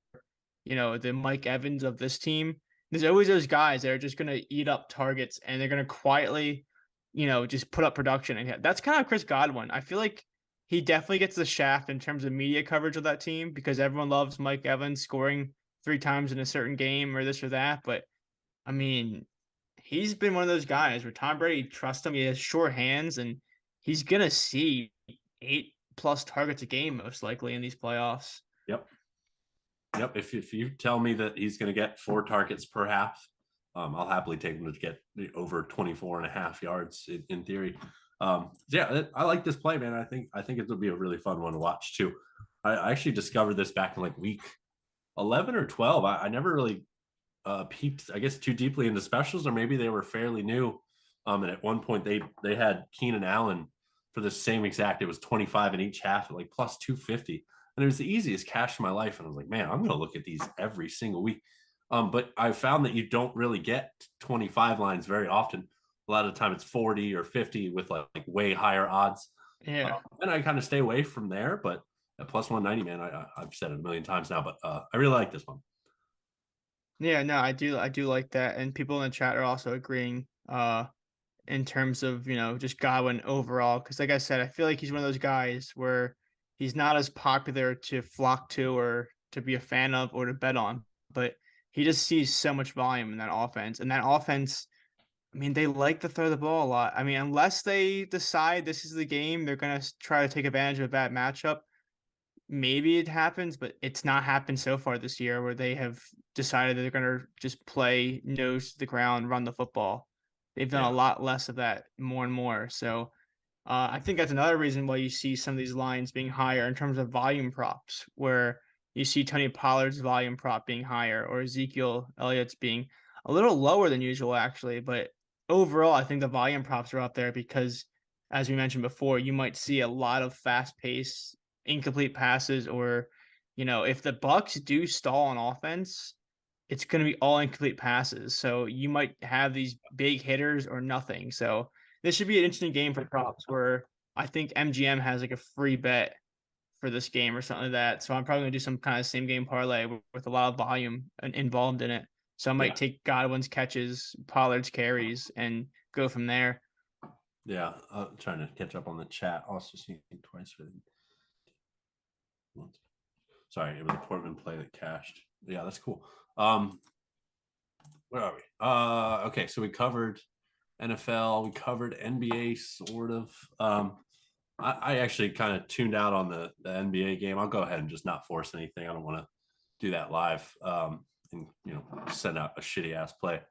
the Mike Evans of this team, there's always those guys that are just going to eat up targets and they're going to quietly, just put up production. And that's kind of Chris Godwin. I feel like he definitely gets the shaft in terms of media coverage of that team because everyone loves Mike Evans scoring 3 times in a certain game or this or that. But I mean, he's been one of those guys where Tom Brady trusts him. He has sure hands, and he's gonna see 8+ targets a game most likely in these playoffs. Yep. Yep. If you tell me that he's going to get 4 targets per half, I'll happily take him to get over 24 and a half yards in theory. I like this play, man. I think it would be a really fun one to watch too. I actually discovered this back in like week 11 or 12. I never really peeked, I guess, too deeply into specials, or maybe they were fairly new. And at one point they had Keenan Allen for the same exact. It was 25 in each half at like plus 250. And it was the easiest cash in my life. And I was like, man, I'm going to look at these every single week. But I found that you don't really get 25 lines very often. A lot of the time it's 40 or 50 with like way higher odds. Yeah. And I kind of stay away from there, but at plus 190, man, I've said it a million times now, but I really like this one. Yeah, no, I do like that. And people in the chat are also agreeing in terms of, just Godwin overall. Cause like I said, I feel like he's one of those guys where he's not as popular to flock to or to be a fan of or to bet on, but he just sees so much volume in that offense. And that offense, I mean, they like to throw the ball a lot. I mean, unless they decide this is the game, they're gonna try to take advantage of a bad matchup. Maybe it happens, but it's not happened so far this year where they have decided that they're gonna just play nose to the ground, run the football. They've done a Yeah. lot less of that more and more. So I think that's another reason why you see some of these lines being higher in terms of volume props, where you see Tony Pollard's volume prop being higher or Ezekiel Elliott's being a little lower than usual, actually. But overall, I think the volume props are up there because, as we mentioned before, you might see a lot of fast pace, incomplete passes, or, if the Bucks do stall on offense, it's going to be all incomplete passes. So you might have these big hitters or nothing. So this should be an interesting game for props where I think MGM has like a free bet for this game or something like that. So I'm probably gonna do some kind of same game parlay with a lot of volume involved in it. So I might Yeah. take Godwin's catches, Pollard's carries, and go from there. Yeah. Trying to catch up on the chat. Also seen twice for sorry, it was a Portman play that cashed. Yeah, that's cool. Where are we? Okay, so we covered NFL, we covered NBA sort of. I actually kind of tuned out on the NBA game. I'll go ahead and just not force anything. I don't want to do that live and send out a shitty ass play.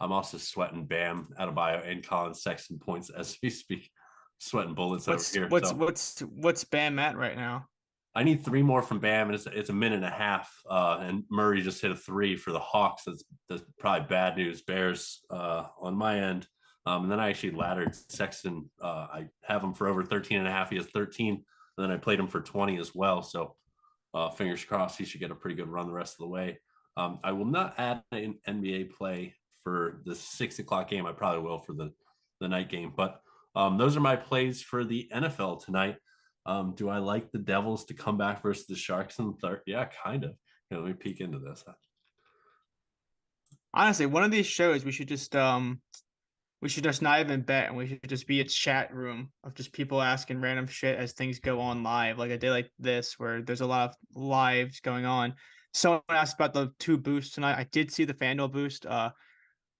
I'm also sweating Bam, Adebayo, and Colin Sexton points as we speak. Sweating bullets over What's here. what's So what's what's Bam at right now? I need three more from Bam, and it's a minute and a half. And Murray just hit a three for the Hawks. That's probably bad news. Bears on my end. And then I actually laddered Sexton. I have him for over 13 and a half. He has 13. And then I played him for 20 as well. So fingers crossed he should get a pretty good run the rest of the way. I will not add an NBA play for the 6 o'clock game. I probably will for the night game. But those are my plays for the NFL tonight. Do I like the Devils to come back versus the Sharks in the third? Yeah, kind of. Let me peek into this. Honestly, one of these shows we should just not even bet and we should just be a chat room of just people asking random shit as things go on live. Like a day like this where there's a lot of lives going on. Someone asked about the two boosts tonight. I did see the FanDuel boost.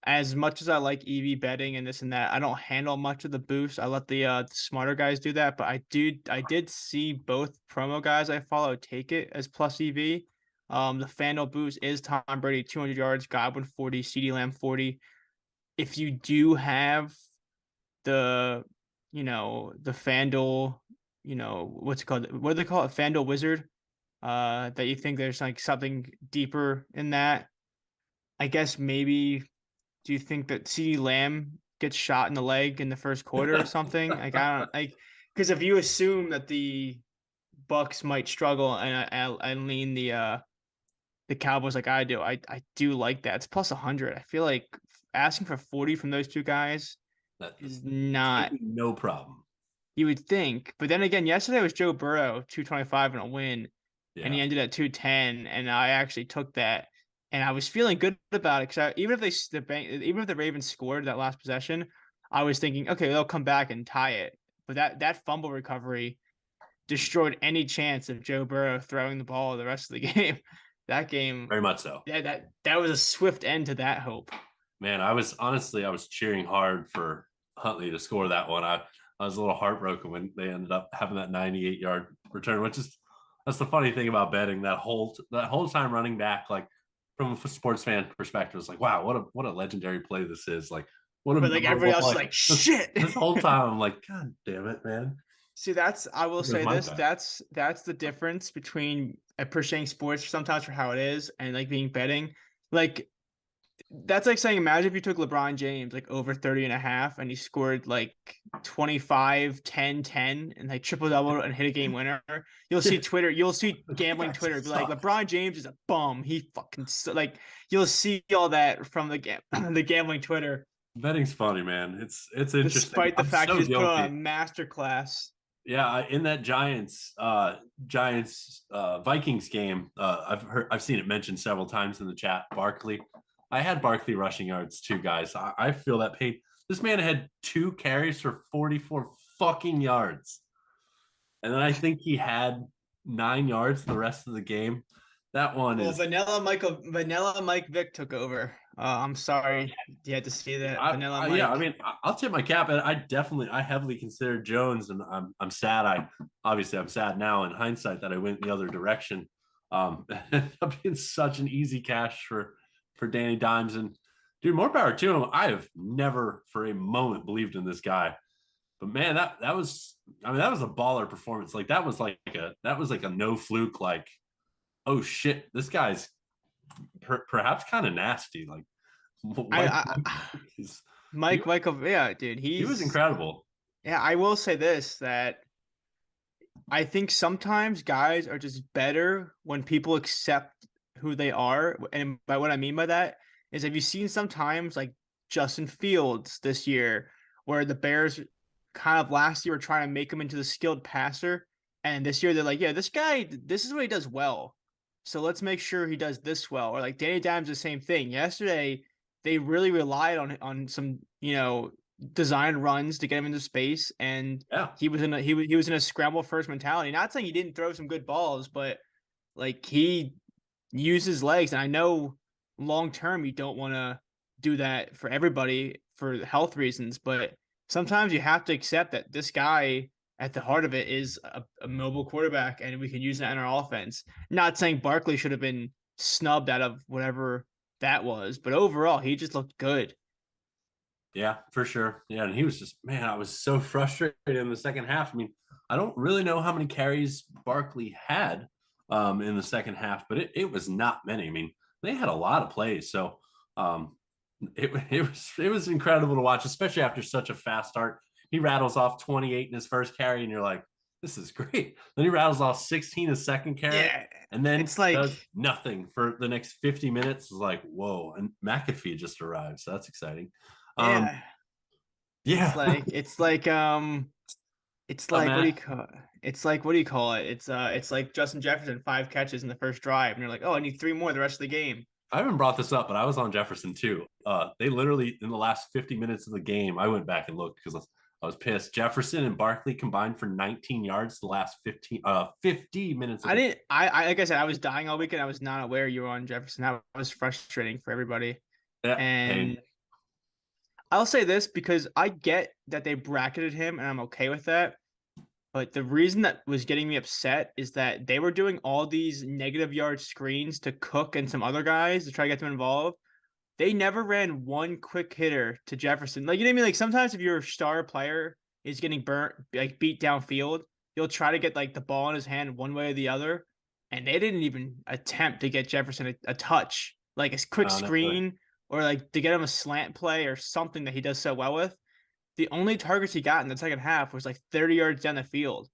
As much as I like EV betting and this and that, I don't handle much of the boost. I let the smarter guys do that, but I did see both promo guys I follow take it as plus EV. The FanDuel boost is Tom Brady 200 yards, Godwin 40, CeeDee Lamb 40. If you do have the the FanDuel, what's it called? What do they call it? FanDuel Wizard. That you think there's like something deeper in that. I guess maybe do you think that CeeDee Lamb gets shot in the leg in the first quarter or something? Like I don't like because if you assume that the Bucks might struggle and I lean the Cowboys like I do, I do like that. It's plus 100. I feel like asking for 40 from those two guys That is not no problem. you would think. But then again, yesterday was Joe Burrow 225 and a win, and he Yeah. ended at 210, and I actually took that, and I was feeling good about it because even if even if the Ravens scored that last possession, I was thinking, okay, they'll come back and tie it. But that fumble recovery destroyed any chance of Joe Burrow throwing the ball the rest of the game. That game, Very much so. that was a swift end to that hope. Man, I was cheering hard for Huntley to score that one. I was a little heartbroken when they ended up having that 98-yard return, which is that's the funny thing about betting. That whole time running back, like from a sports fan perspective, it's like, wow, what a legendary play this is. Like what a But like everybody memorable else is play. like, shit. This whole time I'm like, God damn it, man. See, I will There's say my this, bet. that's the difference between appreciating sports sometimes for how it is and like being betting. Like that's like saying imagine if you took LeBron James like over 30 and a half and he scored like 25, 10, 10 and like triple double and hit a game winner. You'll see gambling Guys Twitter be like suck. LeBron James is a bum. He fucking like you'll see all that from the the gambling Twitter. Betting's funny, man. It's interesting. Despite the I'm fact he so just put on a guilty. master class. Yeah, in that Giants Vikings game, I've seen it mentioned several times in the chat. Barkley, I had Barkley rushing yards too, guys. I feel that pain. This man had 2 carries for 44 fucking yards, and then I think he had 9 yards the rest of the game. That one Well, is Vanilla Mike Vick took over. I'm sorry you had to see that. Vanilla yeah, I Mike. mean, I'll tip my cap, and I heavily considered Jones, and I'm sad. I'm sad now in hindsight that I went the other direction. Ended up being such an easy cash for Danny Dimes, and dude, more power to him. I have never for a moment believed in this guy, but man, that was, I mean, that was a baller performance. Like that was like a no fluke. Like, oh shit, this guy's perhaps kind of nasty. Like, I, like I he Michael, yeah, dude, he was he's incredible. yeah. I will say this that I think sometimes guys are just better when people accept who they are. And by what I mean by that is, have you seen sometimes like Justin Fields this year, where the Bears kind of last year were trying to make him into the skilled passer, and this year they're like, yeah, this guy, this is what he does well. So let's make sure he does this well. Or like Danny Dimes, the same thing. Yesterday, they really relied on some, design runs to get him into space, and Yeah. he was in a scramble first mentality. Not saying he didn't throw some good balls, but like he used his legs. And I know long term you don't want to do that for everybody for health reasons, but sometimes you have to accept that this guy at the heart of it is a mobile quarterback, and we can use that in our offense. Not saying Barkley should have been snubbed out of whatever that was, but overall he just looked good. Yeah, for sure. Yeah, and he was just, man, I was so frustrated in the second half. I mean, I don't really know how many carries Barkley had in the second half, but it was not many. I mean, they had a lot of plays, so um, it was incredible to watch, especially after such a fast start. He rattles off 28 in his first carry, and you're like, this is great. Then he rattles off 16 his second carry, Yeah, and then it's like does nothing for the next 50 minutes. It's like, whoa! And McAfee just arrived, so that's exciting. Um, yeah, it's yeah, like it's like it's like what do you Matt. call it? It's like what do you call it? It's like Justin Jefferson 5 catches in the first drive, and you're like, oh, I need 3 more the rest of the game. I haven't brought this up, but I was on Jefferson too. They literally in the last 50 minutes of the game, I went back and looked because I was pissed. Jefferson and Barkley combined for 19 yards the last 50 minutes of I the didn't. Like I said, I was dying all weekend. I was not aware you were on Jefferson. That was frustrating for everybody. yeah, And pain. I'll say this because I get that they bracketed him, and I'm okay with that. But the reason that was getting me upset is that they were doing all these negative yard screens to Cook and some other guys to try to get them involved. They never ran one quick hitter to Jefferson. Like, you know what I mean? Like, sometimes if your star player is getting burnt, like beat downfield, you'll try to get like the ball in his hand one way or the other. And they didn't even attempt to get Jefferson a touch, like a quick Not really. screen or like to get him a slant play or something that he does so well with. The only targets he got in the second half was like 30 yards down the field.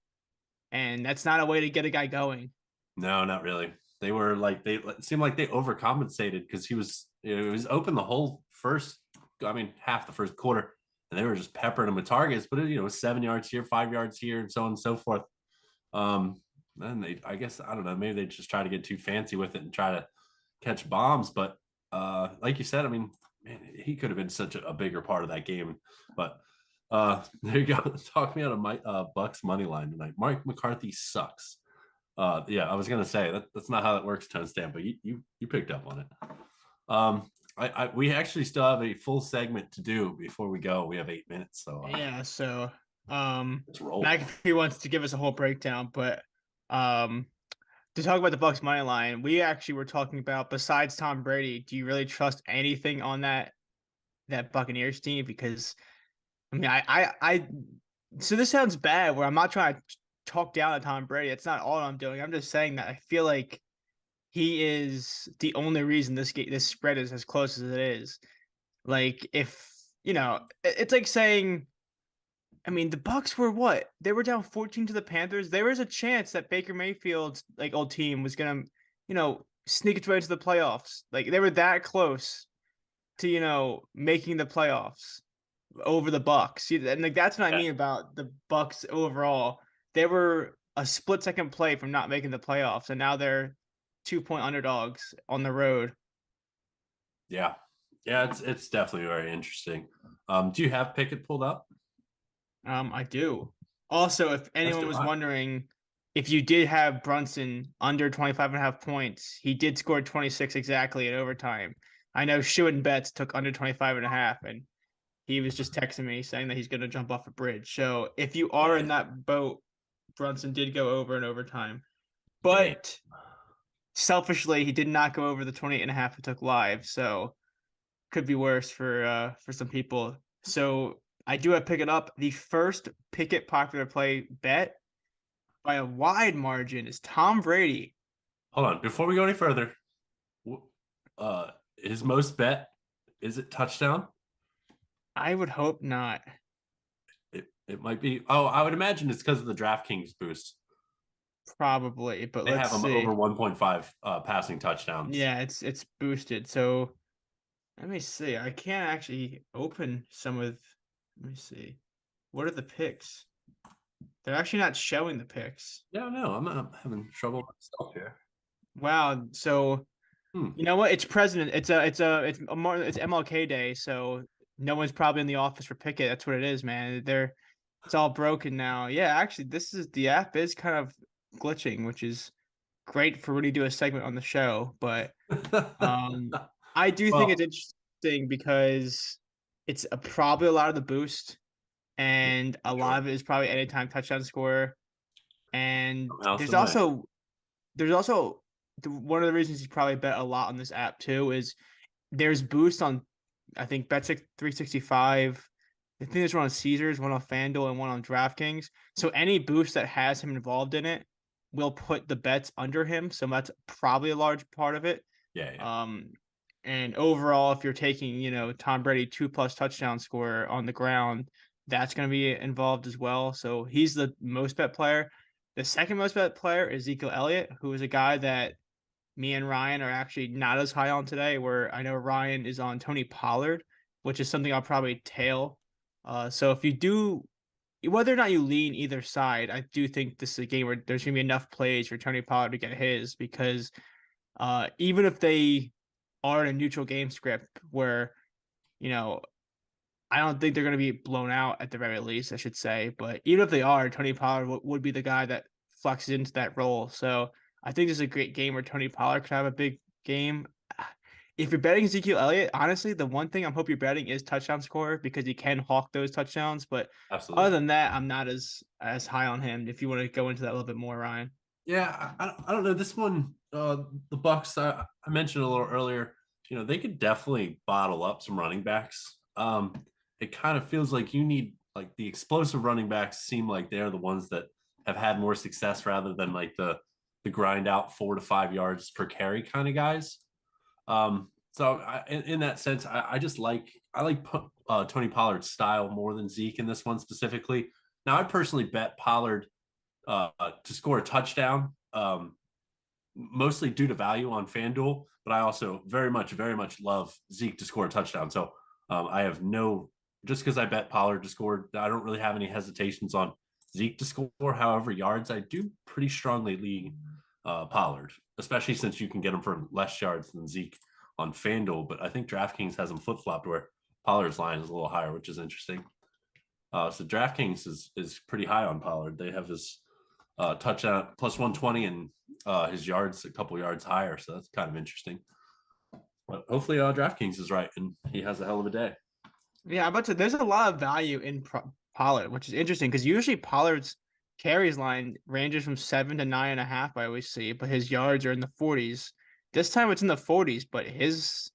And that's not a way to get a guy going. No, not really. They were like they it seemed like they overcompensated because it was open the whole first. I mean, half the first quarter, and they were just peppering him with targets. But it was 7 yards here, 5 yards here, and so on and so forth. Then I guess, I don't know, maybe they just try to get too fancy with it and try to catch bombs. But like you said, I mean, man, he could have been such a bigger part of that game. But there you go. Talk me out of my Bucks money line tonight. Mike McCarthy sucks. Yeah, I was gonna say that's not how that works, Tone Stamp, but you picked up on it. We actually still have a full segment to do before we go. We have 8 minutes, so Yeah, so let's roll. McAfee wants to give us a whole breakdown, but um to talk about the Bucks money line, we actually were talking about, besides Tom Brady, do you really trust anything on that Buccaneers team? Because I mean, I so this sounds bad where I'm not trying to talk down to Tom Brady. That's not all I'm doing. I'm just saying that I feel like he is the only reason this spread is as close as it is. Like if it's like saying, I mean, the Bucks were what? They were down 14 to the Panthers. There was a chance that Baker Mayfield's like old team was gonna, sneak its way to the playoffs. Like they were that close. to making the playoffs over the Bucks. See, and like that's what I Yeah. mean about the Bucks overall. They were a split second play from not making the playoffs, and now they're 2-point underdogs on the road. Yeah. Yeah, it's definitely very interesting. Do you have Pickett pulled up? I do. Also, if As anyone do was I. wondering, if you did have Brunson under 25.5 points, he did score 26 exactly in overtime. I know Shu and Betts took under 25.5, and he was just texting me saying that he's going to jump off a bridge. So if you are in Yeah. that boat, Brunson did go over in overtime. Damn. But selfishly, he did not go over the 28.5 it took live. So could be worse for some people. So I do have Pick It Up. The first Pickett popular play bet by a wide margin is Tom Brady. Hold on. Before we go any further, his most bet, is it touchdown? I would hope not. It might be. Oh, I would imagine it's because of the DraftKings boost. Probably, but They let's have him over see. 1.5 passing touchdowns. Yeah, it's boosted. So let me see. I can't actually open some of. Let me see. What are the picks? They're actually not showing the picks. Yeah, no, I'm having trouble myself here. Wow. So Hmm. you know what? It's president. It's MLK Day. So no one's probably in the office for Pickett. That's what it is, man. It's all broken now. Yeah, actually, the app is kind of glitching, which is great for when you do a segment on the show. But um, I do think it's Well, interesting because it's probably a lot of the boost, and a lot sure. of it is probably anytime touchdown scorer. And Mouse away. there's also one of the reasons you probably bet a lot on this app too is there's boost on I think Bet 365. I think there's one on Caesars, one on FanDuel, and one on DraftKings. So any boost that has him involved in it will put the bets under him. So that's probably a large part of it. Yeah, yeah. Um, and overall, if you're taking, Tom Brady 2+ touchdown scorer on the ground, that's going to be involved as well. So he's the most bet player. The second most bet player is Ezekiel Elliott, who is a guy that me and Ryan are actually not as high on today. Where I know Ryan is on Tony Pollard, which is something I'll probably tail. So if you do, whether or not you lean either side, I do think this is a game where there's gonna be enough plays for Tony Pollard to get his because even if they are in a neutral game script where you know I don't think they're going to be blown out at the very least, I should say. But even if they are, Tony Pollard would be the guy that flexes into that role. So I think this is a great game where Tony Pollard could have a big game. If you're betting Ezekiel Elliott, honestly, the one thing I'm hope you're betting is touchdown score because he can hawk those touchdowns. But other Absolutely. than that, I'm not as high on him. If you want to go into that a little bit more, Ryan. Yeah, I don't know. This one, the Bucks, I mentioned a little earlier, they could definitely bottle up some running backs. It kind of feels like you need like the explosive running backs seem like they're the ones that have had more success rather than like the grind out 4 to 5 yards per carry kind of guys. So in that sense, I just I like Tony Pollard's style more than Zeke in this one specifically. Now, I personally bet Pollard to score a touchdown, mostly due to value on FanDuel, but I also very much love Zeke to score a touchdown. So I have just because I bet Pollard to score, I don't really have any hesitations on Zeke to score. However, yards, I do pretty strongly lean Pollard, especially since you can get him for less yards than Zeke on FanDuel. But I think DraftKings has him flip flopped where Pollard's line is a little higher, which is interesting. So DraftKings is pretty high on Pollard. They have his touchdown plus 120 and his yards a couple yards higher. So that's kind of interesting. But hopefully DraftKings is right and he has a hell of a day. Yeah, but there's a lot of value in Pollard, which is interesting because usually Pollard's carries line ranges from 7 to 9.5. I always see, but his yards are in the 40s. This time it's in the 40s, but his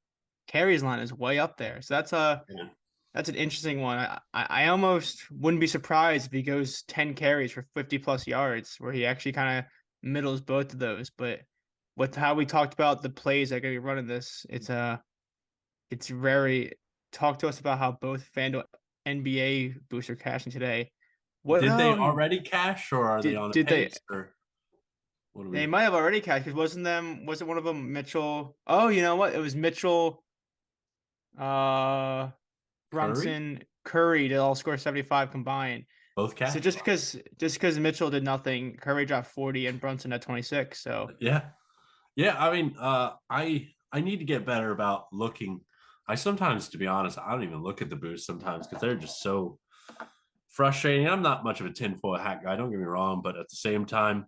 carries line is way up there. So Yeah. that's an interesting one. I almost wouldn't be surprised if he goes 10 carries for 50+ yards, where he actually kind of middles both of those. But with how we talked about the plays that are going to be running this, it's very talk to us about how both FanDuel NBA booster cashing today. What Did they already cash or are they on a did they pace or what do they we? might have already cashed because wasn't one of them Mitchell? Oh, you know what? It was Mitchell. Uh, Curry, Brunson, Curry to all score 75 combined. both So cash. just because Mitchell did nothing, Curry dropped 40 and Brunson at 26. So Yeah, yeah. I mean, I need to get better about looking. I sometimes, to be honest, I don't even look at the boosts sometimes because they're just so frustrating. I'm not much of a tinfoil hat guy. Don't get me wrong, but at the same time,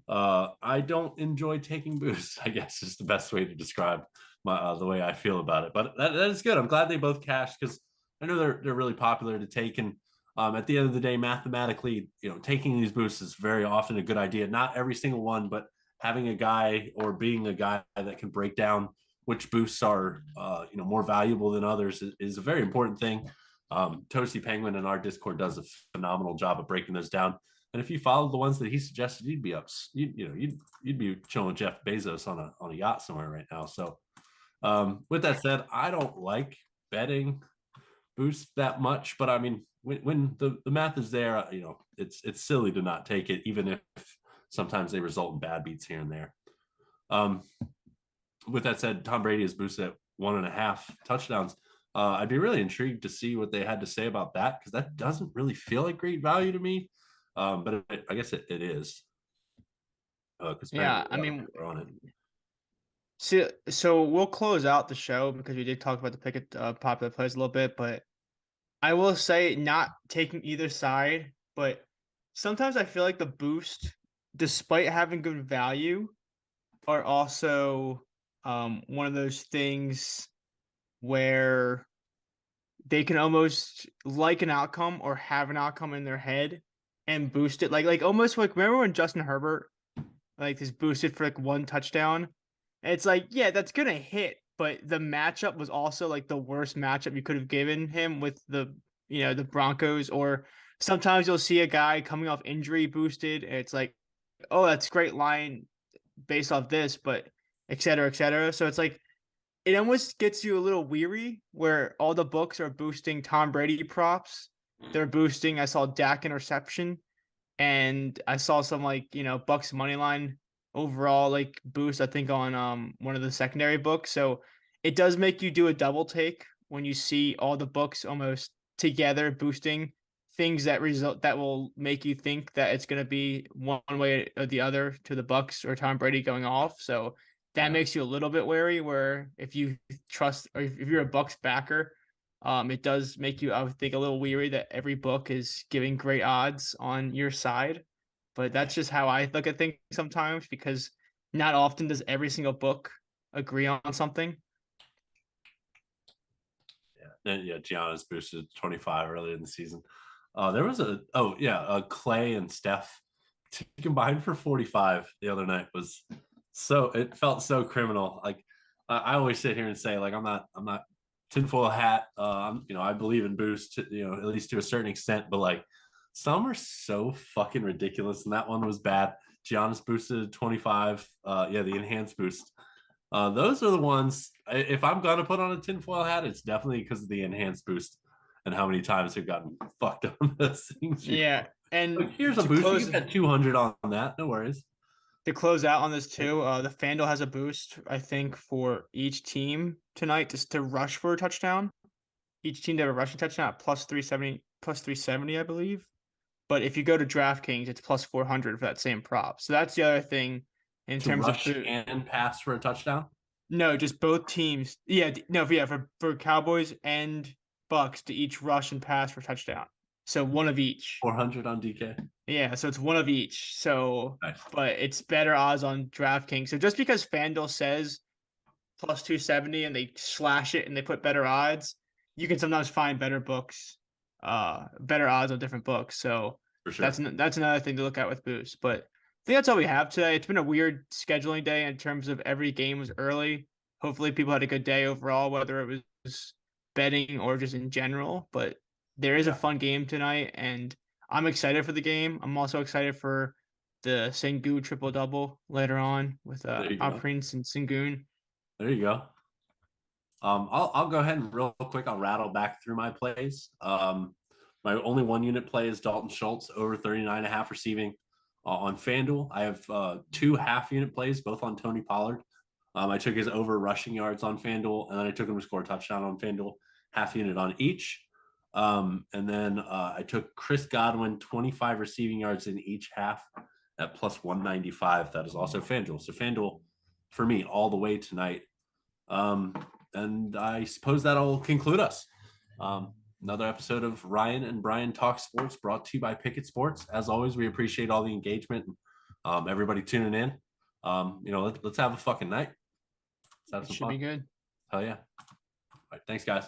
I don't enjoy taking boosts. I guess is the best way to describe my the way I feel about it. But that is good. I'm glad they both cashed because I know they're really popular to take. And at the end of the day, mathematically, taking these boosts is very often a good idea. Not every single one, but having a guy or being a guy that can break down which boosts are more valuable than others is a very important thing. Toasty Penguin in our Discord does a phenomenal job of breaking those down. And if you followed the ones that he suggested, you'd be up. You'd be chilling with Jeff Bezos on a yacht somewhere right now. So, with that said, I don't like betting boosts that much, but I mean, when the math is there, it's silly to not take it, even if sometimes they result in bad beats here and there. Um, with that said, Tom Brady is boosted at 1.5 touchdowns. I'd be really intrigued to see what they had to say about that because that doesn't really feel like great value to me. But I guess it is because apparently yeah, a lot of people are on it. so we'll close out the show because we did talk about the pick of popular players a little bit, but I will say not taking either side, but sometimes I feel like the boost, despite having good value, are also one of those things where they can almost like an outcome or have an outcome in their head and boost it like almost like remember when Justin Herbert like is boosted for like one touchdown. And it's like, yeah, that's gonna hit, but the matchup was also like the worst matchup you could have given him with the Broncos. Or sometimes you'll see a guy coming off injury boosted, and it's like, oh, that's great line based off this, but et cetera, et cetera. So it's like it almost gets you a little weary where all the books are boosting Tom Brady props. They're boosting, I saw Dak interception, and I saw some Bucks money line overall like boost, I think on one of the secondary books. So it does make you do a double take when you see all the books almost together boosting things that will make you think that it's going to be one way or the other to the Bucks or Tom Brady going off. So that Yeah, makes you a little bit wary where if you trust or if you're a Bucks backer, it does make you, I would think, a little weary that every book is giving great odds on your side. But that's just how I look at things sometimes because not often does every single book agree on something. yeah, and yeah. Giannis boosted 25 earlier in the season. There was Clay and Steph combined for 45 the other night was so it felt so criminal. Like I always sit here and say like I'm not tinfoil hat. I believe in boost, at least to a certain extent, but like some are so fucking ridiculous, and that one was bad. Giannis boosted 25. The enhanced boost. Those are the ones. If I'm gonna put on a tinfoil hat, it's definitely because of the enhanced boost and how many times they've gotten fucked on those things Yeah, before. Like, and here's a boost. You can bet 200 on that. No worries. to close out on this too, the FanDuel has a boost, I think, for each team tonight just to rush for a touchdown. Each team to have a rushing touchdown at plus 370, I believe. But if you go to DraftKings, it's plus 400 for that same prop. So that's the other thing in To terms of rush and pass for a touchdown. no, just both teams. Yeah, no, yeah, for Cowboys and Bucks to each rush and pass for touchdown. So one of each. 400 on DK. Yeah, so it's one of each. So, Nice. but it's better odds on DraftKings. So just because FanDuel says plus 270 and they slash it and they put better odds, you can sometimes find better books, better odds on different books. So For sure. that's another thing to look at with boost. But I think that's all we have today. It's been a weird scheduling day in terms of every game was early. Hopefully people had a good day overall, whether it was betting or just in general. But there is a Yeah. fun game tonight, and I'm excited for the game. I'm also excited for the Sengun triple double later on with There you go. Prince and Sengun. There you go. I'll go ahead and real quick. I'll rattle back through my plays. My only 1 unit play is Dalton Schultz over 39.5 receiving on FanDuel. I have 2 half unit plays, both on Tony Pollard I took his over rushing yards on FanDuel, and then I took him to score a touchdown on FanDuel, half unit on each. And then I took Chris Godwin, 25 receiving yards in each half at plus 195. That is also FanDuel. So FanDuel for me all the way tonight. And I suppose that'll conclude us. Another episode of Ryan and Brian Talk Sports brought to you by Pickett Sports. As always, we appreciate all the engagement. Everybody tuning in. Let's have a fucking night. It should be good. Hell yeah. All right. Thanks, guys.